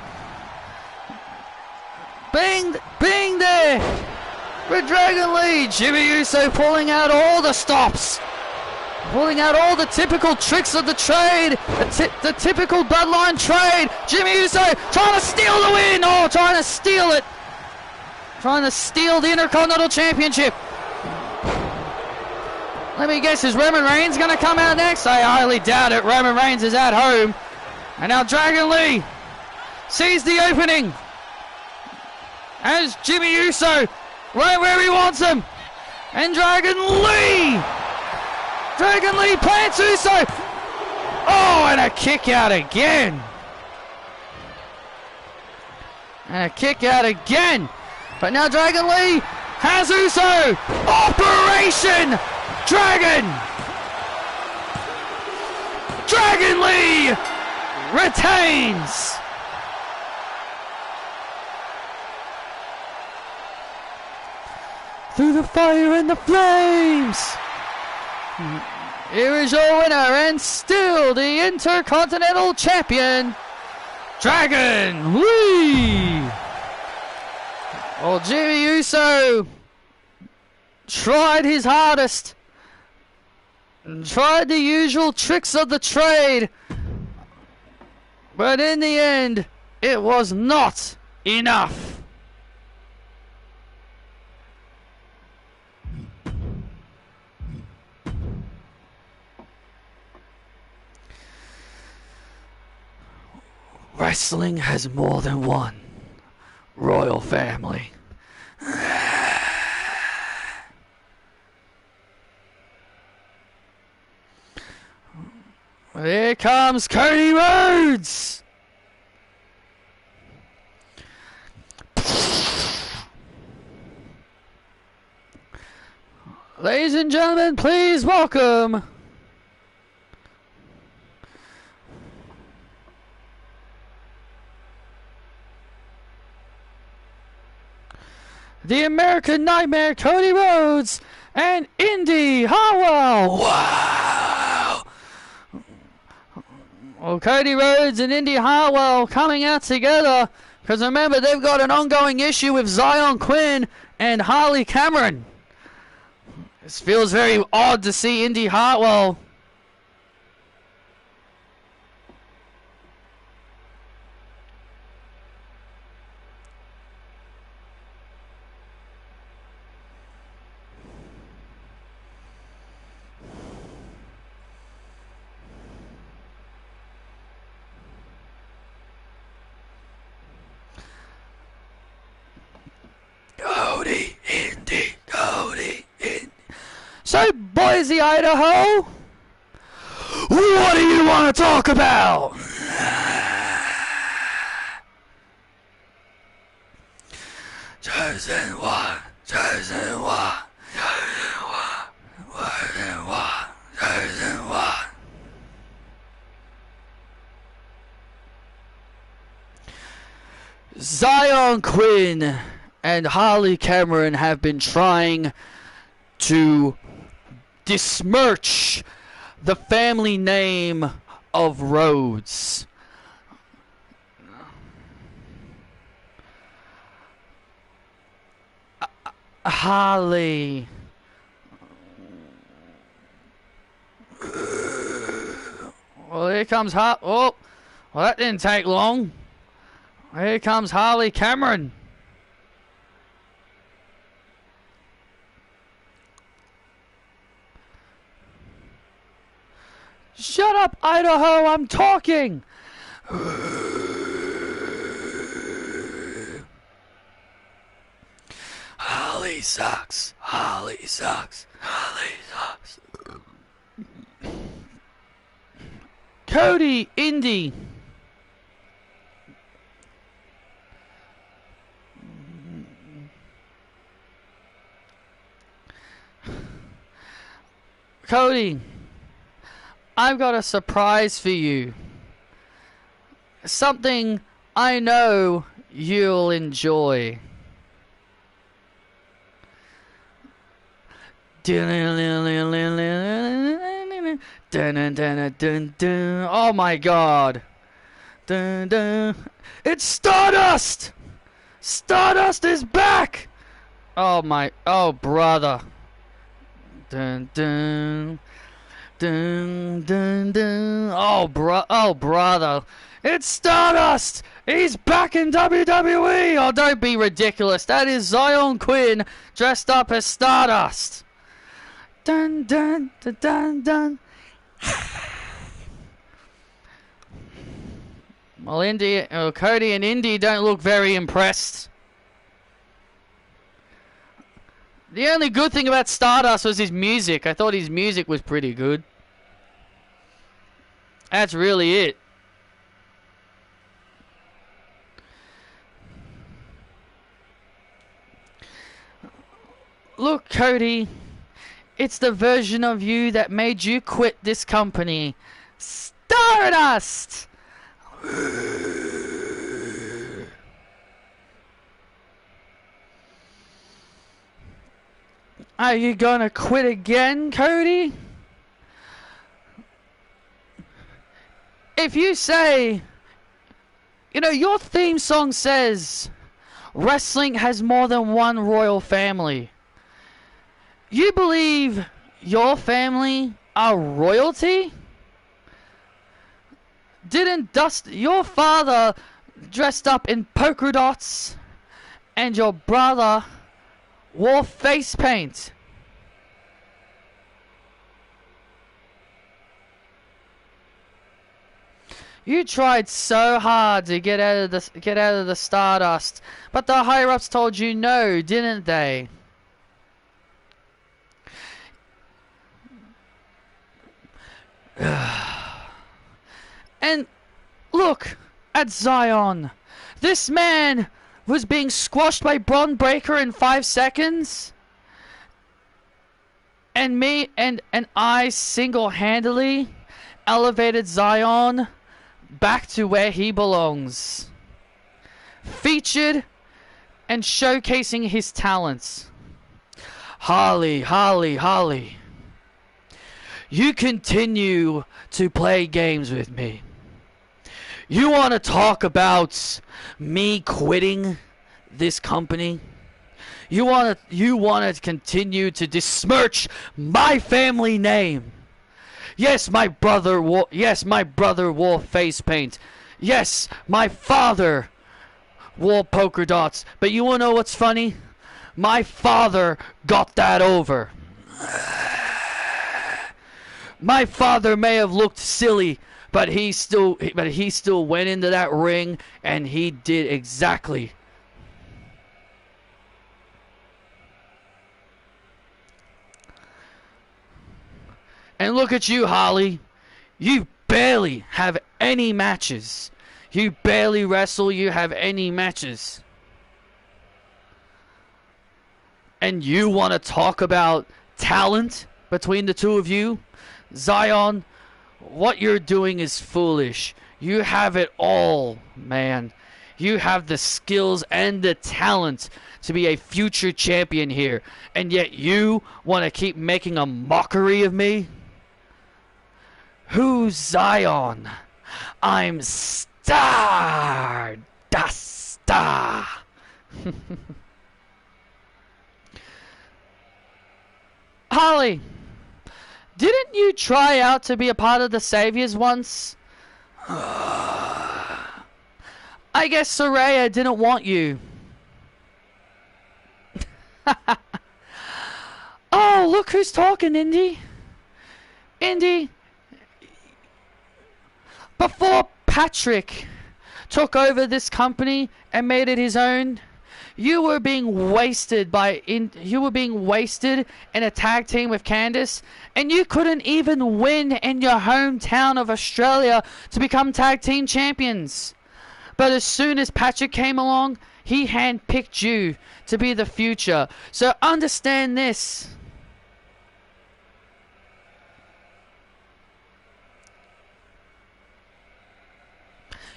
being there with Dragon Lee? Jimmy Uso pulling out all the stops, pulling out all the typical tricks of the trade, the typical Bloodline trade. Jimmy Uso trying to steal the win, trying to steal it, trying to steal the Intercontinental Championship. Let me guess, is Roman Reigns going to come out next? I highly doubt it. Roman Reigns is at home. And now Dragon Lee sees the opening. As Jimmy Uso right where he wants him. And Dragon Lee plants Uso. Oh, and a kick out again. But now Dragon Lee has Uso. Operation Dragon Lee retains. Through the fire and the flames, here is your winner and still the Intercontinental Champion, Dragon Lee. Well, Jimmy Uso tried his hardest, tried the usual tricks of the trade, but in the end, it was not enough. Wrestling has more than one royal family. Here comes Cody Rhodes. Ladies and gentlemen, please welcome the American Nightmare, Cody Rhodes, and Indy Hartwell. Wow! Well, Cody Rhodes and Indy Hartwell coming out together because remember they've got an ongoing issue with Zion Quinn and Harley Cameron. This feels very odd to see Indy Hartwell. Cody, Indy, Cody, Indy. So, Boise, Idaho, what do you want to talk about? Chosen one, chosen one, chosen one, chosen one, chosen one. Zion Quinn and Harley Cameron have been trying to besmirch the family name of Rhodes. Harley. Well, here comes Oh, well, that didn't take long. Here comes Harley Cameron. Shut up, Idaho, I'm talking! Holly sucks. Holly sucks. Holly sucks. Cody, Indy. Cody, I've got a surprise for you. Something I know you'll enjoy. Oh my god. It's Stardust! Stardust is back! Oh my, oh brother. Oh brother. It's Stardust! He's back in WWE! Oh, don't be ridiculous. That is Zion Quinn dressed up as Stardust. Dun dun dun dun dun. Well, Cody and Indy don't look very impressed. The only good thing about Stardust was his music. I thought his music was pretty good. That's really it. Look, Cody, it's the version of you that made you quit this company. Stardust! Are you gonna quit again, Cody? If you say, you know, your theme song says wrestling has more than one royal family. You believe your family are royalty? Didn't your father dressed up in polka dots and your brother wore face paint? You tried so hard to get out of the Stardust, but the higher ups told you no, didn't they? at Zion. This man was being squashed by Braun Breaker in 5 seconds. And I single-handedly elevated Zion back to where he belongs. Featured and showcasing his talents. Holly. You continue to play games with me. You want to talk about me quitting this company? You want to continue to besmirch my family name? Yes, my brother wore face paint. Yes, my father wore polka dots. But you want to know what's funny? My father got that over. My father may have looked silly, but he still went into that ring and he did exactly. And look at you, Holly. You barely have any matches. You barely wrestle, you have any matches. And you want to talk about talent between the two of you? Zion, what you're doing is foolish. You have it all, man. You have the skills and the talent to be a future champion here. And yet you want to keep making a mockery of me? Who's Zion? I'm Stardust. Holly, didn't you try out to be a part of the Saviors once? I guess Saraya didn't want you. Oh, look who's talking, Indy. Indy, before Patrick took over this company and made it his own, you were being wasted in a tag team with Candice, and you couldn't even win in your hometown of Australia to become tag team champions. But as soon as Patrick came along, he handpicked you to be the future. So understand this.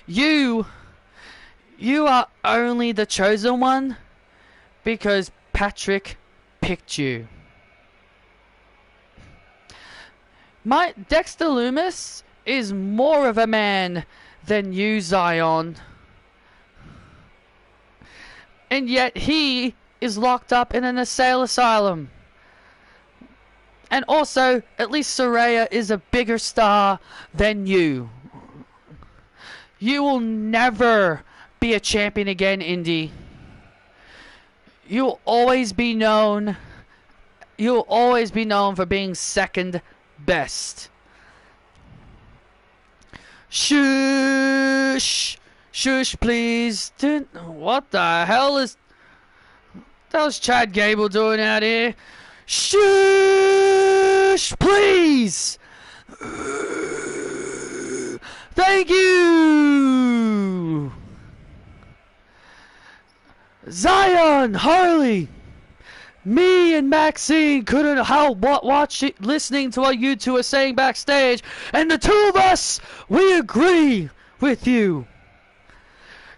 You are only the chosen one because Patrick picked you. Dexter Lumis is more of a man than you, Zion. And yet he is locked up in an asylum. And also, at least Saraya is a bigger star than you. You will never be a champion again, Indy. You'll always be known for being second best. Shush, please. What the hell is Chad Gable doing out here? Shush, please. Thank you. Zion, Harley, me and Maxine couldn't help but listening to what you two are saying backstage, and the two of us, we agree with you.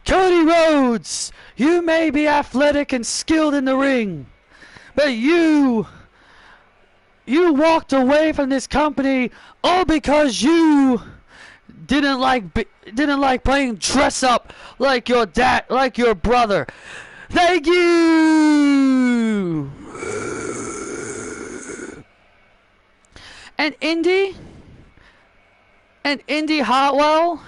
Cody Rhodes, you may be athletic and skilled in the ring, but you walked away from this company all because you didn't like playing dress up like your dad, like your brother. Thank you. And Indy Hartwell,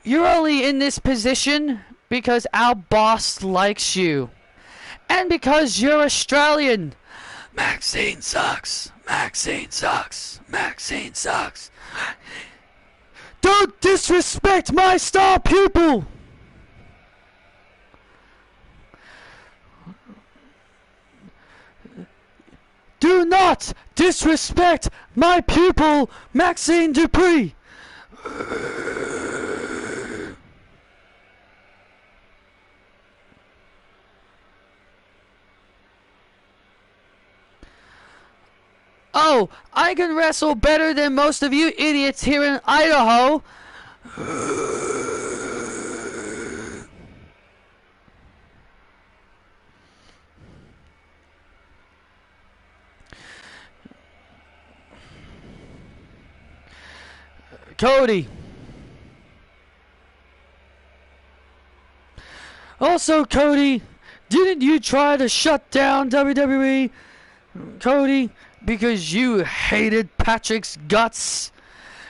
you're only in this position because our boss likes you. And because you're Australian. Maxine sucks. Don't disrespect my star pupil. Do not disrespect my pupil, Maxine Dupree. Oh, I can wrestle better than most of you idiots here in Idaho. Cody. Also, Cody, didn't you try to shut down WWE, Cody, because you hated Patrick's guts?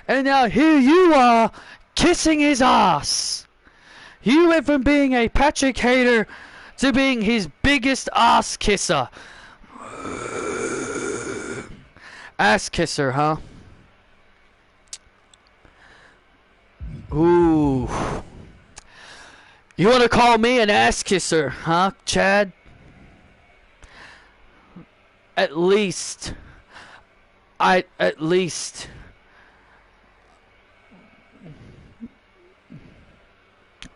And now here you are, kissing his ass. You went from being a Patrick hater to being his biggest ass kisser. Ass kisser, huh? Ooh. You want to call me an ass kisser, huh, Chad? At least I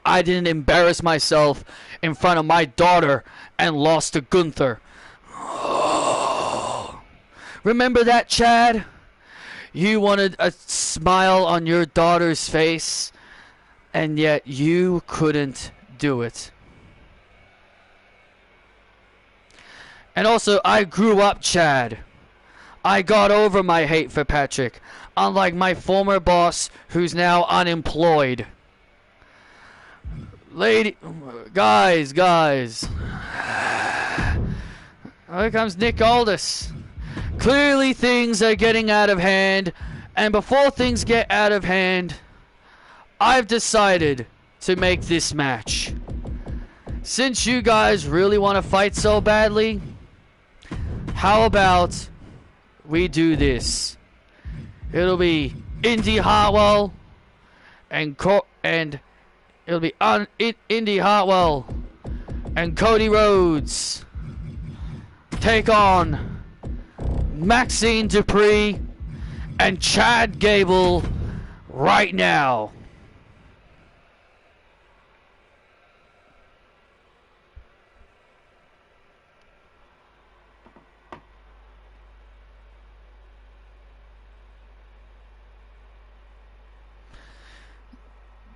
didn't embarrass myself in front of my daughter and lost to Gunther. Oh. Remember that, Chad? You wanted a smile on your daughter's face, and yet you couldn't do it. And also, I grew up, Chad. I got over my hate for Patrick, unlike my former boss, who's now unemployed. Guys. Here comes Nick Aldis. Clearly things are getting out of hand, and before things get out of hand, I've decided to make this match. Since you guys really want to fight so badly, how about we do this? It'll be Indy Hartwell and it'll be Indy Hartwell and Cody Rhodes take on Maxine Dupree and Chad Gable right now.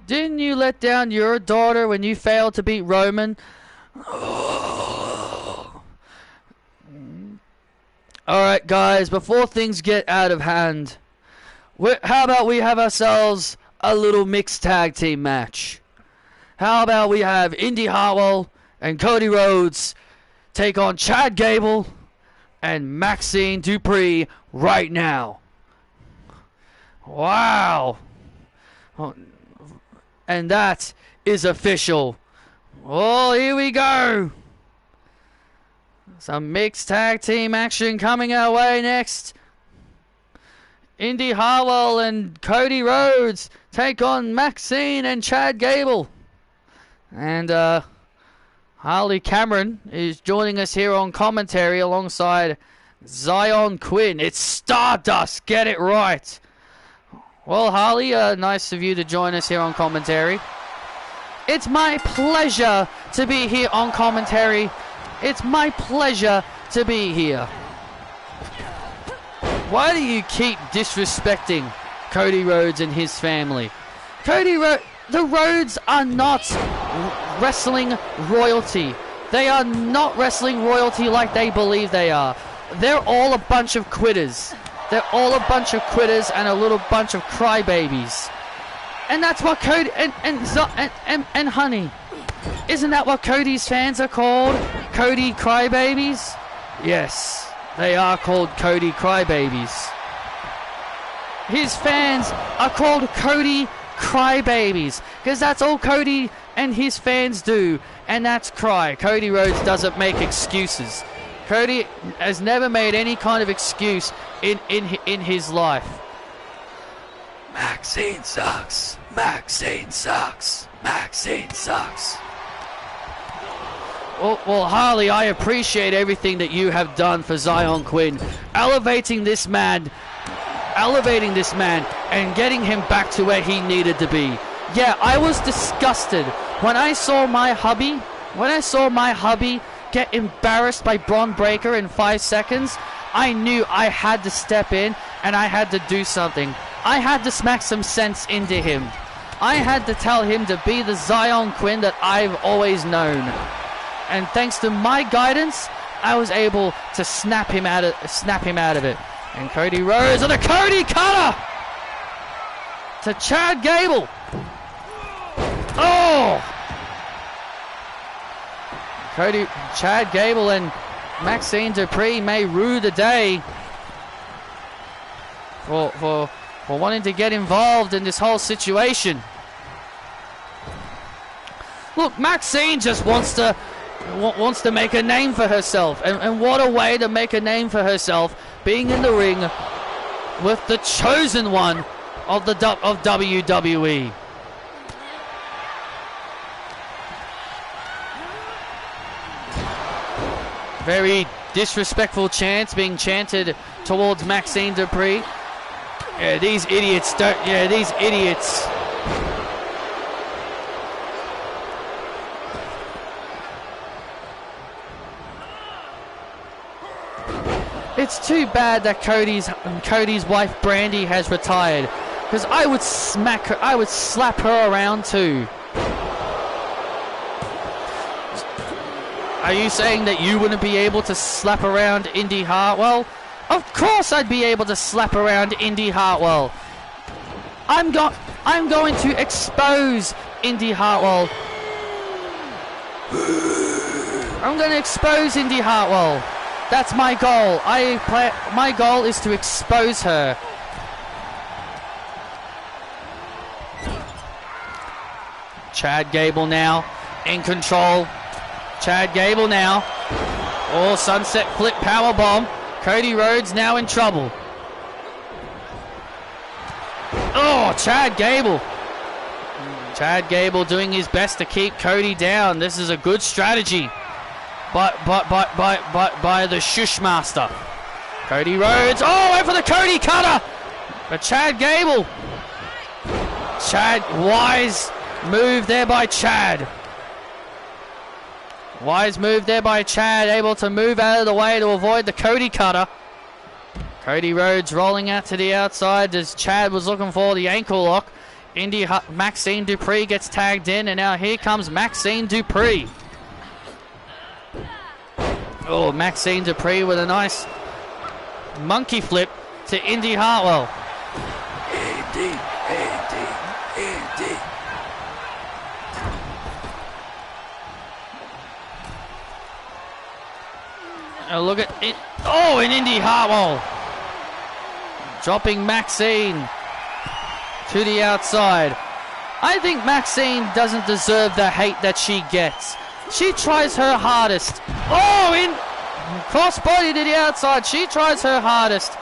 Didn't you let down your daughter when you failed to beat Roman? Alright, guys, before things get out of hand, how about we have ourselves a little mixed tag team match? How about we have Indy Hartwell and Cody Rhodes take on Chad Gable and Maxine Dupree right now? Wow. And that is official. Oh, here we go. Some mixed tag team action coming our way next. Indy Hartwell and Cody Rhodes take on Maxine and Chad Gable. And Harley Cameron is joining us here on commentary alongside Zion Quinn. It's Stardust, get it right. Well, Harley, nice of you to join us here on commentary. It's my pleasure to be here on commentary. It's my pleasure to be here. Why do you keep disrespecting Cody Rhodes and his family? The Rhodes are not wrestling royalty. They are not wrestling royalty like they believe they are. They're all a bunch of quitters. They're all a bunch of quitters and a little bunch of crybabies. And that's what Cody and honey, isn't that what Cody's fans are called? Cody crybabies? Yes, they are called Cody crybabies. His fans are called Cody crybabies because that's all Cody and his fans do, and that's cry. Cody Rhodes doesn't make excuses. Cody has never made any kind of excuse in his life. Maxine sucks. Maxine sucks. Maxine sucks. Well, Harley, I appreciate everything that you have done for Zion Quinn, elevating this man and getting him back to where he needed to be. Yeah, I was disgusted when I saw my hubby get embarrassed by Braun Breaker in 5 seconds. I knew I had to step in and I had to do something. I had to smack some sense into him. I had to tell him to be the Zion Quinn that I've always known. And thanks to my guidance, I was able to snap him out of it. And Cody Rhodes with a Cody Cutter to Chad Gable. Oh! Chad Gable and Maxine Dupree may rue the day for wanting to get involved in this whole situation. Look, Maxine just wants to make a name for herself, and what a way to make a name for herself, being in the ring with the chosen one of WWE. Very disrespectful chants being chanted towards Maxine Dupree. Yeah, these idiots don't. Yeah, these idiots. It's too bad that Cody's wife Brandy has retired, because I would smack her. I would slap her around too. Are you saying that you wouldn't be able to slap around Indy Hartwell? Of course I'd be able to slap around Indy Hartwell. I'm going to expose Indy Hartwell. I'm going to expose Indy Hartwell. That's my goal. My goal is to expose her. Chad Gable now in control. Chad Gable now. Oh, sunset flip powerbomb. Cody Rhodes now in trouble. Oh, Chad Gable. Chad Gable doing his best to keep Cody down. This is a good strategy. By the Shush Master. Cody Rhodes. Oh, went for the Cody Cutter. But Chad Gable. Wise move there by Chad. Wise move there by Chad, able to move out of the way to avoid the Cody Cutter. Cody Rhodes rolling out to the outside as Chad was looking for the ankle lock. Maxine Dupree gets tagged in, and now here comes Maxine Dupree. Oh, Maxine Dupree with a nice monkey flip to Indy Hartwell. Indy. Look at it. Oh, and Indy Hartwell dropping Maxine to the outside. I think Maxine doesn't deserve the hate that she gets. She tries her hardest. Oh, in crossbody to the outside. She tries her hardest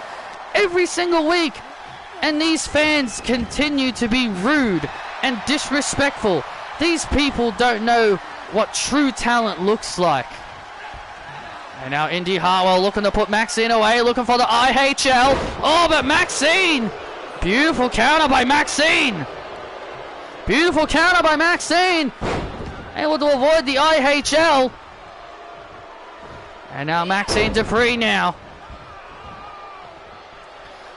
every single week. And these fans continue to be rude and disrespectful. These people don't know what true talent looks like. And now Indy Hartwell looking to put Maxine away, looking for the IHL. Oh, but Maxine! Beautiful counter by Maxine! Beautiful counter by Maxine! Able to avoid the IHL. And now Maxine Dupree now.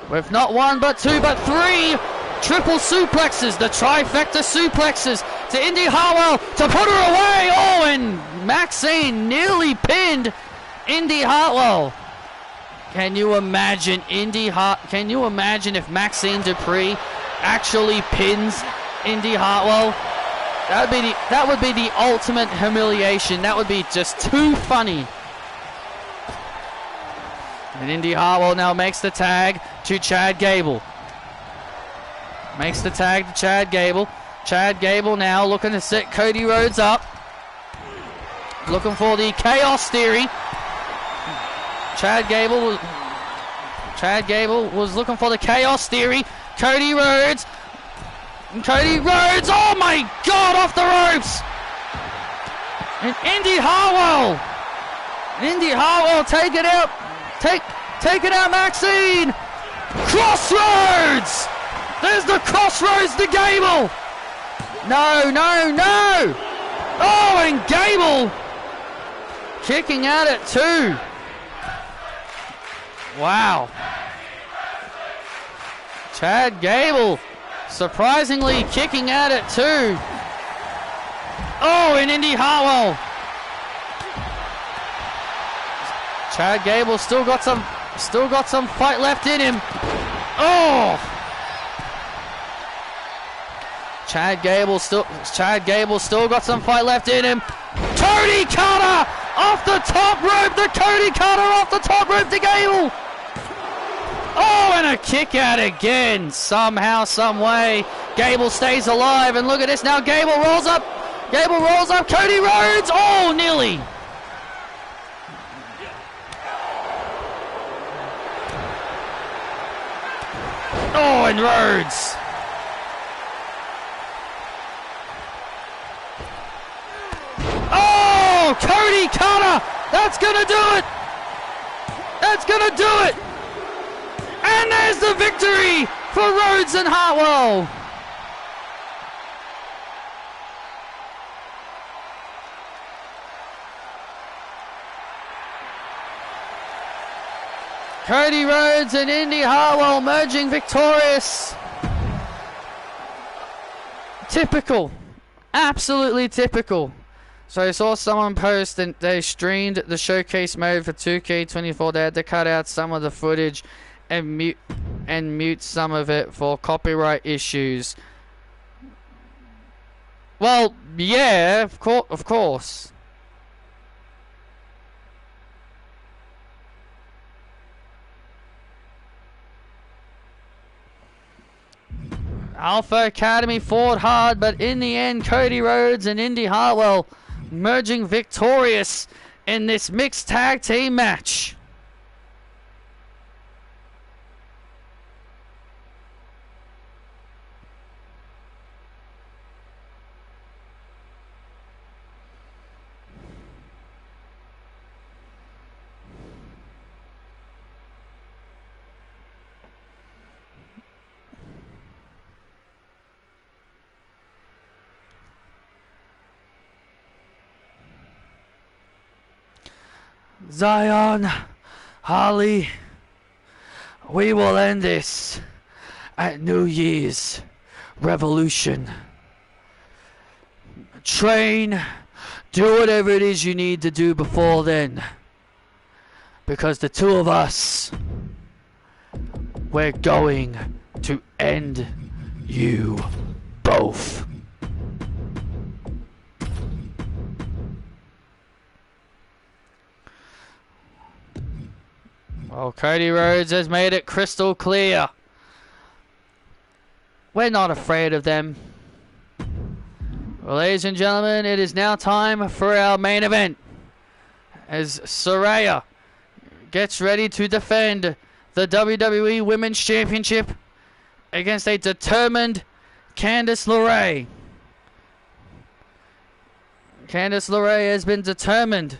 With not one, but two, but three triple suplexes. The trifecta suplexes to Indy Hartwell to put her away. Oh, and Maxine nearly pinned Indy Hartwell. Can you imagine Can you imagine if Maxine Dupree actually pins Indy Hartwell? That would be the ultimate humiliation. That would be just too funny. And Indy Hartwell now makes the tag to Chad Gable. Makes the tag to Chad Gable. Chad Gable now looking to set Cody Rhodes up. Looking for the Chaos Theory. Chad Gable was looking for the Chaos Theory. Cody Rhodes. Oh my God, off the ropes. And Indy Hartwell. Take it out. Take it out, Maxine. Crossroads. There's the Crossroads to Gable. No. Oh, and Gable kicking at it too. Wow. Chad Gable surprisingly kicking at it too. Oh, and Indy Hartwell. Chad Gable still got some fight left in him. Oh! Chad Gable still got some fight left in him. Cody Carter off the top rope. The Cody Carter off the top rope to Gable. Oh, and a kick out again. Somehow, some way, Gable stays alive. And look at this now. Gable rolls up. Cody Rhodes. Oh, nearly. Oh, and Rhodes. Oh, Cody Carter. That's going to do it. And there's the victory for Rhodes and Hartwell. Cody Rhodes and Indy Hartwell merging victorious. Typical. Absolutely typical. So I saw someone post and they streamed the showcase mode for 2K24. They had to cut out some of the footage and mute some of it for copyright issues. Well, yeah, of course. Alpha Academy fought hard, but in the end, Cody Rhodes and Indy Hartwell merging victorious in this mixed tag team match. Zion, Holly, we will end this at New Year's Revolution. Train, do whatever it is you need to do before then. Because the two of us, we're going to end you both. Well, Cody Rhodes has made it crystal clear. We're not afraid of them. Well, ladies and gentlemen, it is now time for our main event. As Saraya gets ready to defend the WWE Women's Championship against a determined Candice LeRae. Candice LeRae has been determined.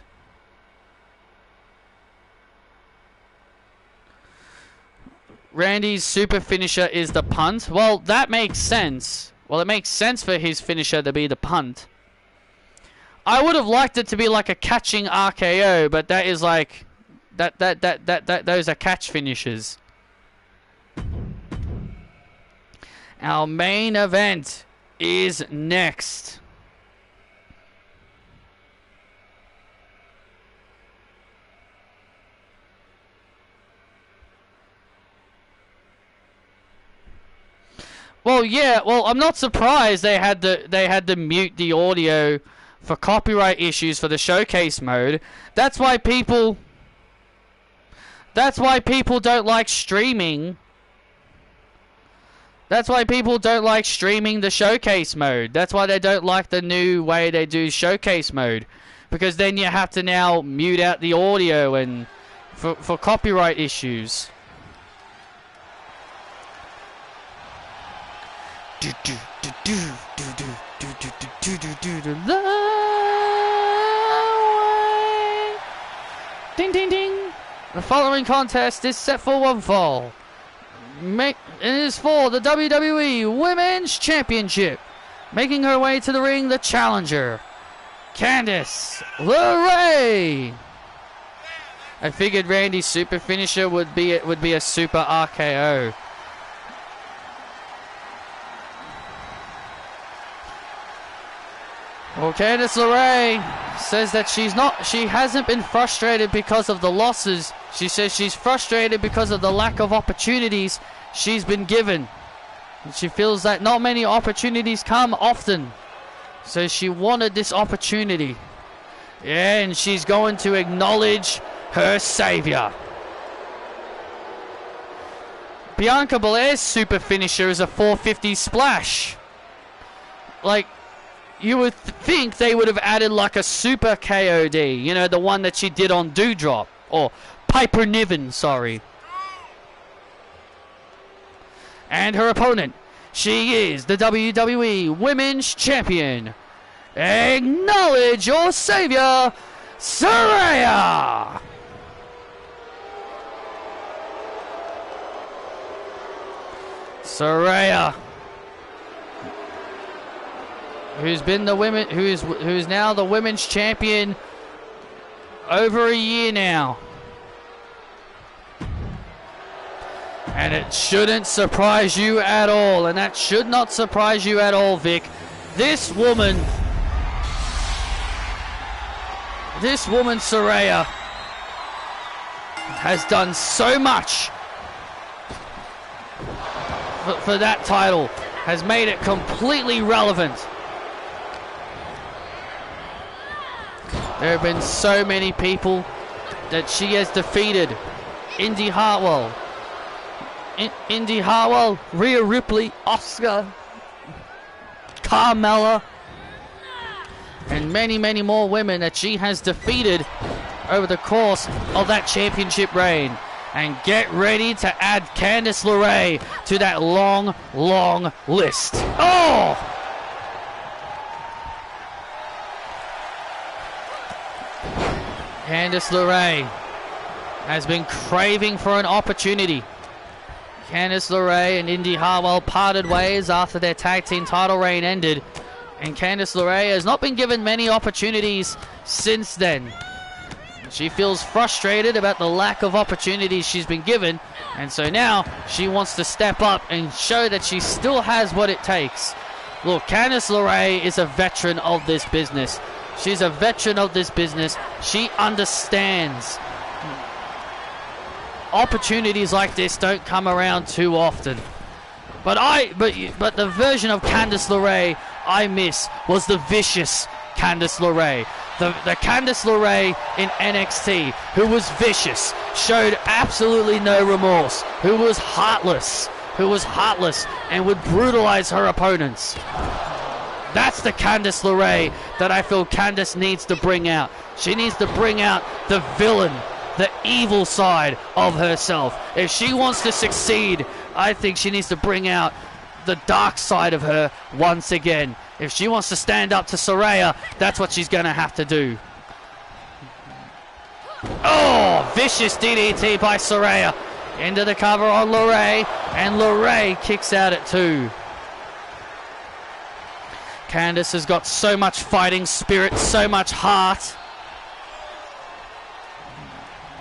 Randy's super finisher is the punt. Well, that makes sense. Well, it makes sense for his finisher to be the punt. I would have liked it to be like a catching RKO, but that is like those are catch finishes. Our main event is next. Well, yeah. Well, I'm not surprised they had to mute the audio for copyright issues for the showcase mode. That's why people don't like streaming. That's why people don't like streaming the showcase mode. That's why they don't like the new way they do showcase mode, because then you have to now mute out the audio and for copyright issues. Ding ding ding. The following contest is set for one fall. It is for the WWE Women's Championship. Making her way to the ring, the challenger, Candice LeRae. I figured Randy's super finisher would be a super RKO. Well, Candice LeRae says that she hasn't been frustrated because of the losses. She says she's frustrated because of the lack of opportunities she's been given. And she feels that not many opportunities come often. So she wanted this opportunity. Yeah, and she's going to acknowledge her savior. Bianca Belair's super finisher is a 450 splash. Like, you would think they would have added like a super KOD, you know, the one that she did on Doudrop, or Piper Niven, sorry. And her opponent, she is the WWE Women's Champion. Acknowledge your savior, Saraya! Saraya, who's been the women, who's now the women's champion over a year now. And it shouldn't surprise you at all, and that should not surprise you at all, Vic. This woman, Saraya, has done so much for that title, has made it completely relevant. There have been so many people that she has defeated. Indy Hartwell, Rhea Ripley, Asuka, Carmella, and many, many more women that she has defeated over the course of that championship reign. And get ready to add Candice LeRae to that long, long list. Oh! Candice LeRae has been craving for an opportunity. Candice LeRae and Indy Hartwell parted ways after their tag team title reign ended. And Candice LeRae has not been given many opportunities since then. She feels frustrated about the lack of opportunities she's been given, and so now she wants to step up and show that she still has what it takes. Look, Candice LeRae is a veteran of this business. She's a veteran of this business. She understands. Opportunities like this don't come around too often. But the version of Candice LeRae I miss was the vicious Candice LeRae. The Candice LeRae in NXT, who was vicious, showed absolutely no remorse, who was heartless, and would brutalize her opponents. That's the Candice LeRae that I feel Candice needs to bring out. She needs to bring out the villain, the evil side of herself. If she wants to succeed, I think she needs to bring out the dark side of her once again. If she wants to stand up to Saraya, that's what she's going to have to do. Oh, vicious DDT by Saraya. Into the cover on LeRae, and LeRae kicks out at 2. Candice has got so much fighting spirit, so much heart.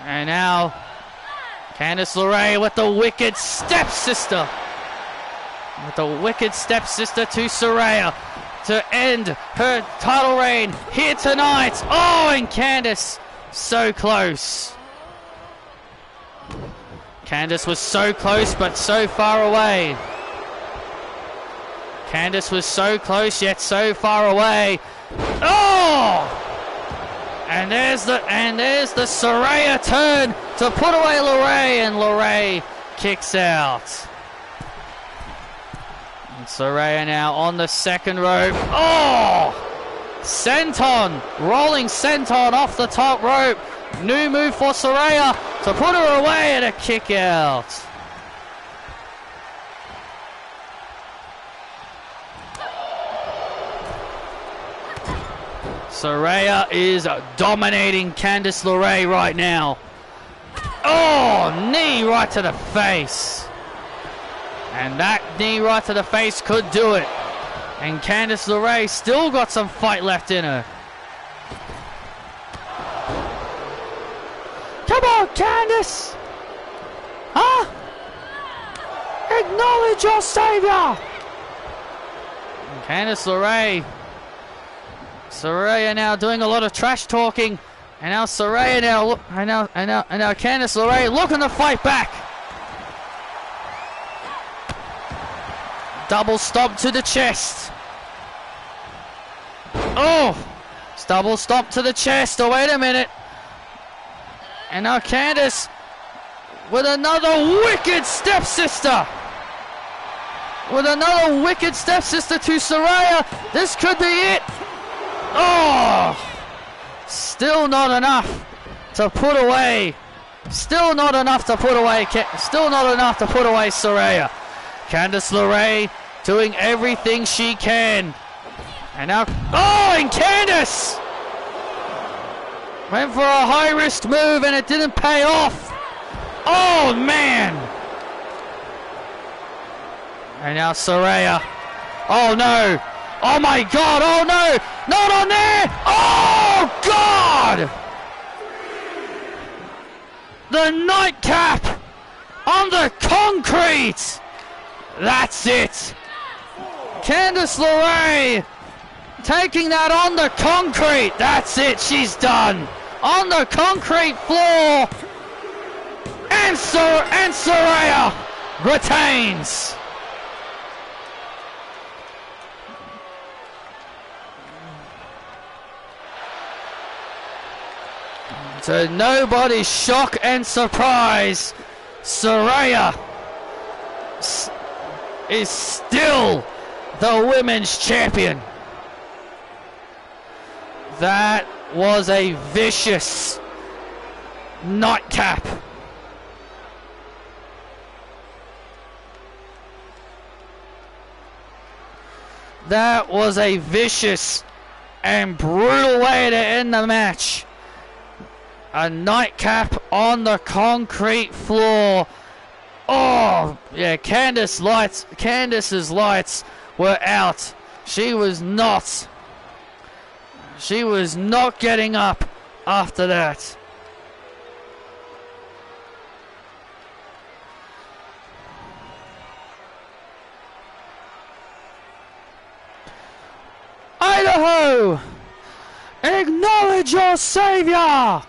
And now, Candice LeRae with the wicked stepsister. With the wicked stepsister to Saraya to end her title reign here tonight. Oh, and Candice so close. Candice was so close but so far away. Candice was so close yet so far away. Oh! And there's the Saraya turn to put away LeRae, and LeRae kicks out. And Saraya now on the second rope. Oh! Senton, rolling Senton off the top rope. New move for Saraya to put her away and a kick out. Saraya is dominating Candice LeRae right now. Oh, knee right to the face. And that knee right to the face could do it. And Candice LeRae still got some fight left in her. Come on, Candice! Huh? Acknowledge your savior! Candice LeRae. Saraya now doing a lot of trash talking. And now Saraya now, and now Candice LeRae looking to fight back. Double stomp to the chest. Oh! Double stomp to the chest. Oh, wait a minute. And now Candice with another wicked stepsister. With another wicked stepsister to Saraya. This could be it. Oh! Still not enough to put away. Still not enough to put away. Still not enough to put away Saraya. Candice LeRae doing everything she can. And now, oh, and Candice went for a high-risk move and it didn't pay off. Oh, man. And now Saraya. Oh, no. Oh, my God. Oh, no. Not on there. Oh, God. The nightcap on the concrete. That's it. Candice LeRae taking that on the concrete. That's it. She's done. On the concrete floor. And Saraya retains. To nobody's shock and surprise, Saraya is still the women's champion. That was a vicious nightcap. That was a vicious and brutal way to end the match. A nightcap on the concrete floor. Oh, yeah, Candice's lights were out. She was not getting up after that. Idaho, acknowledge your savior.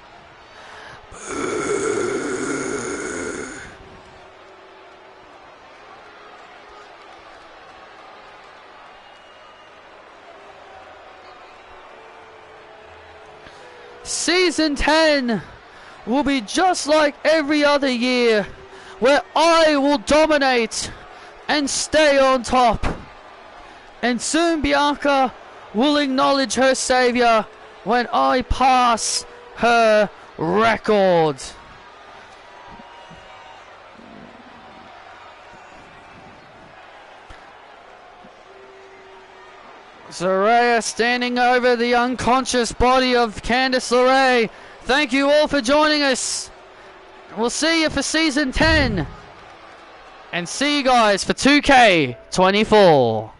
Season 10 will be just like every other year, where I will dominate and stay on top. And soon Bianca will acknowledge her savior when I pass her record. Saraya standing over the unconscious body of Candice LeRae. Thank you all for joining us. We'll see you for season 10. And see you guys for 2K24.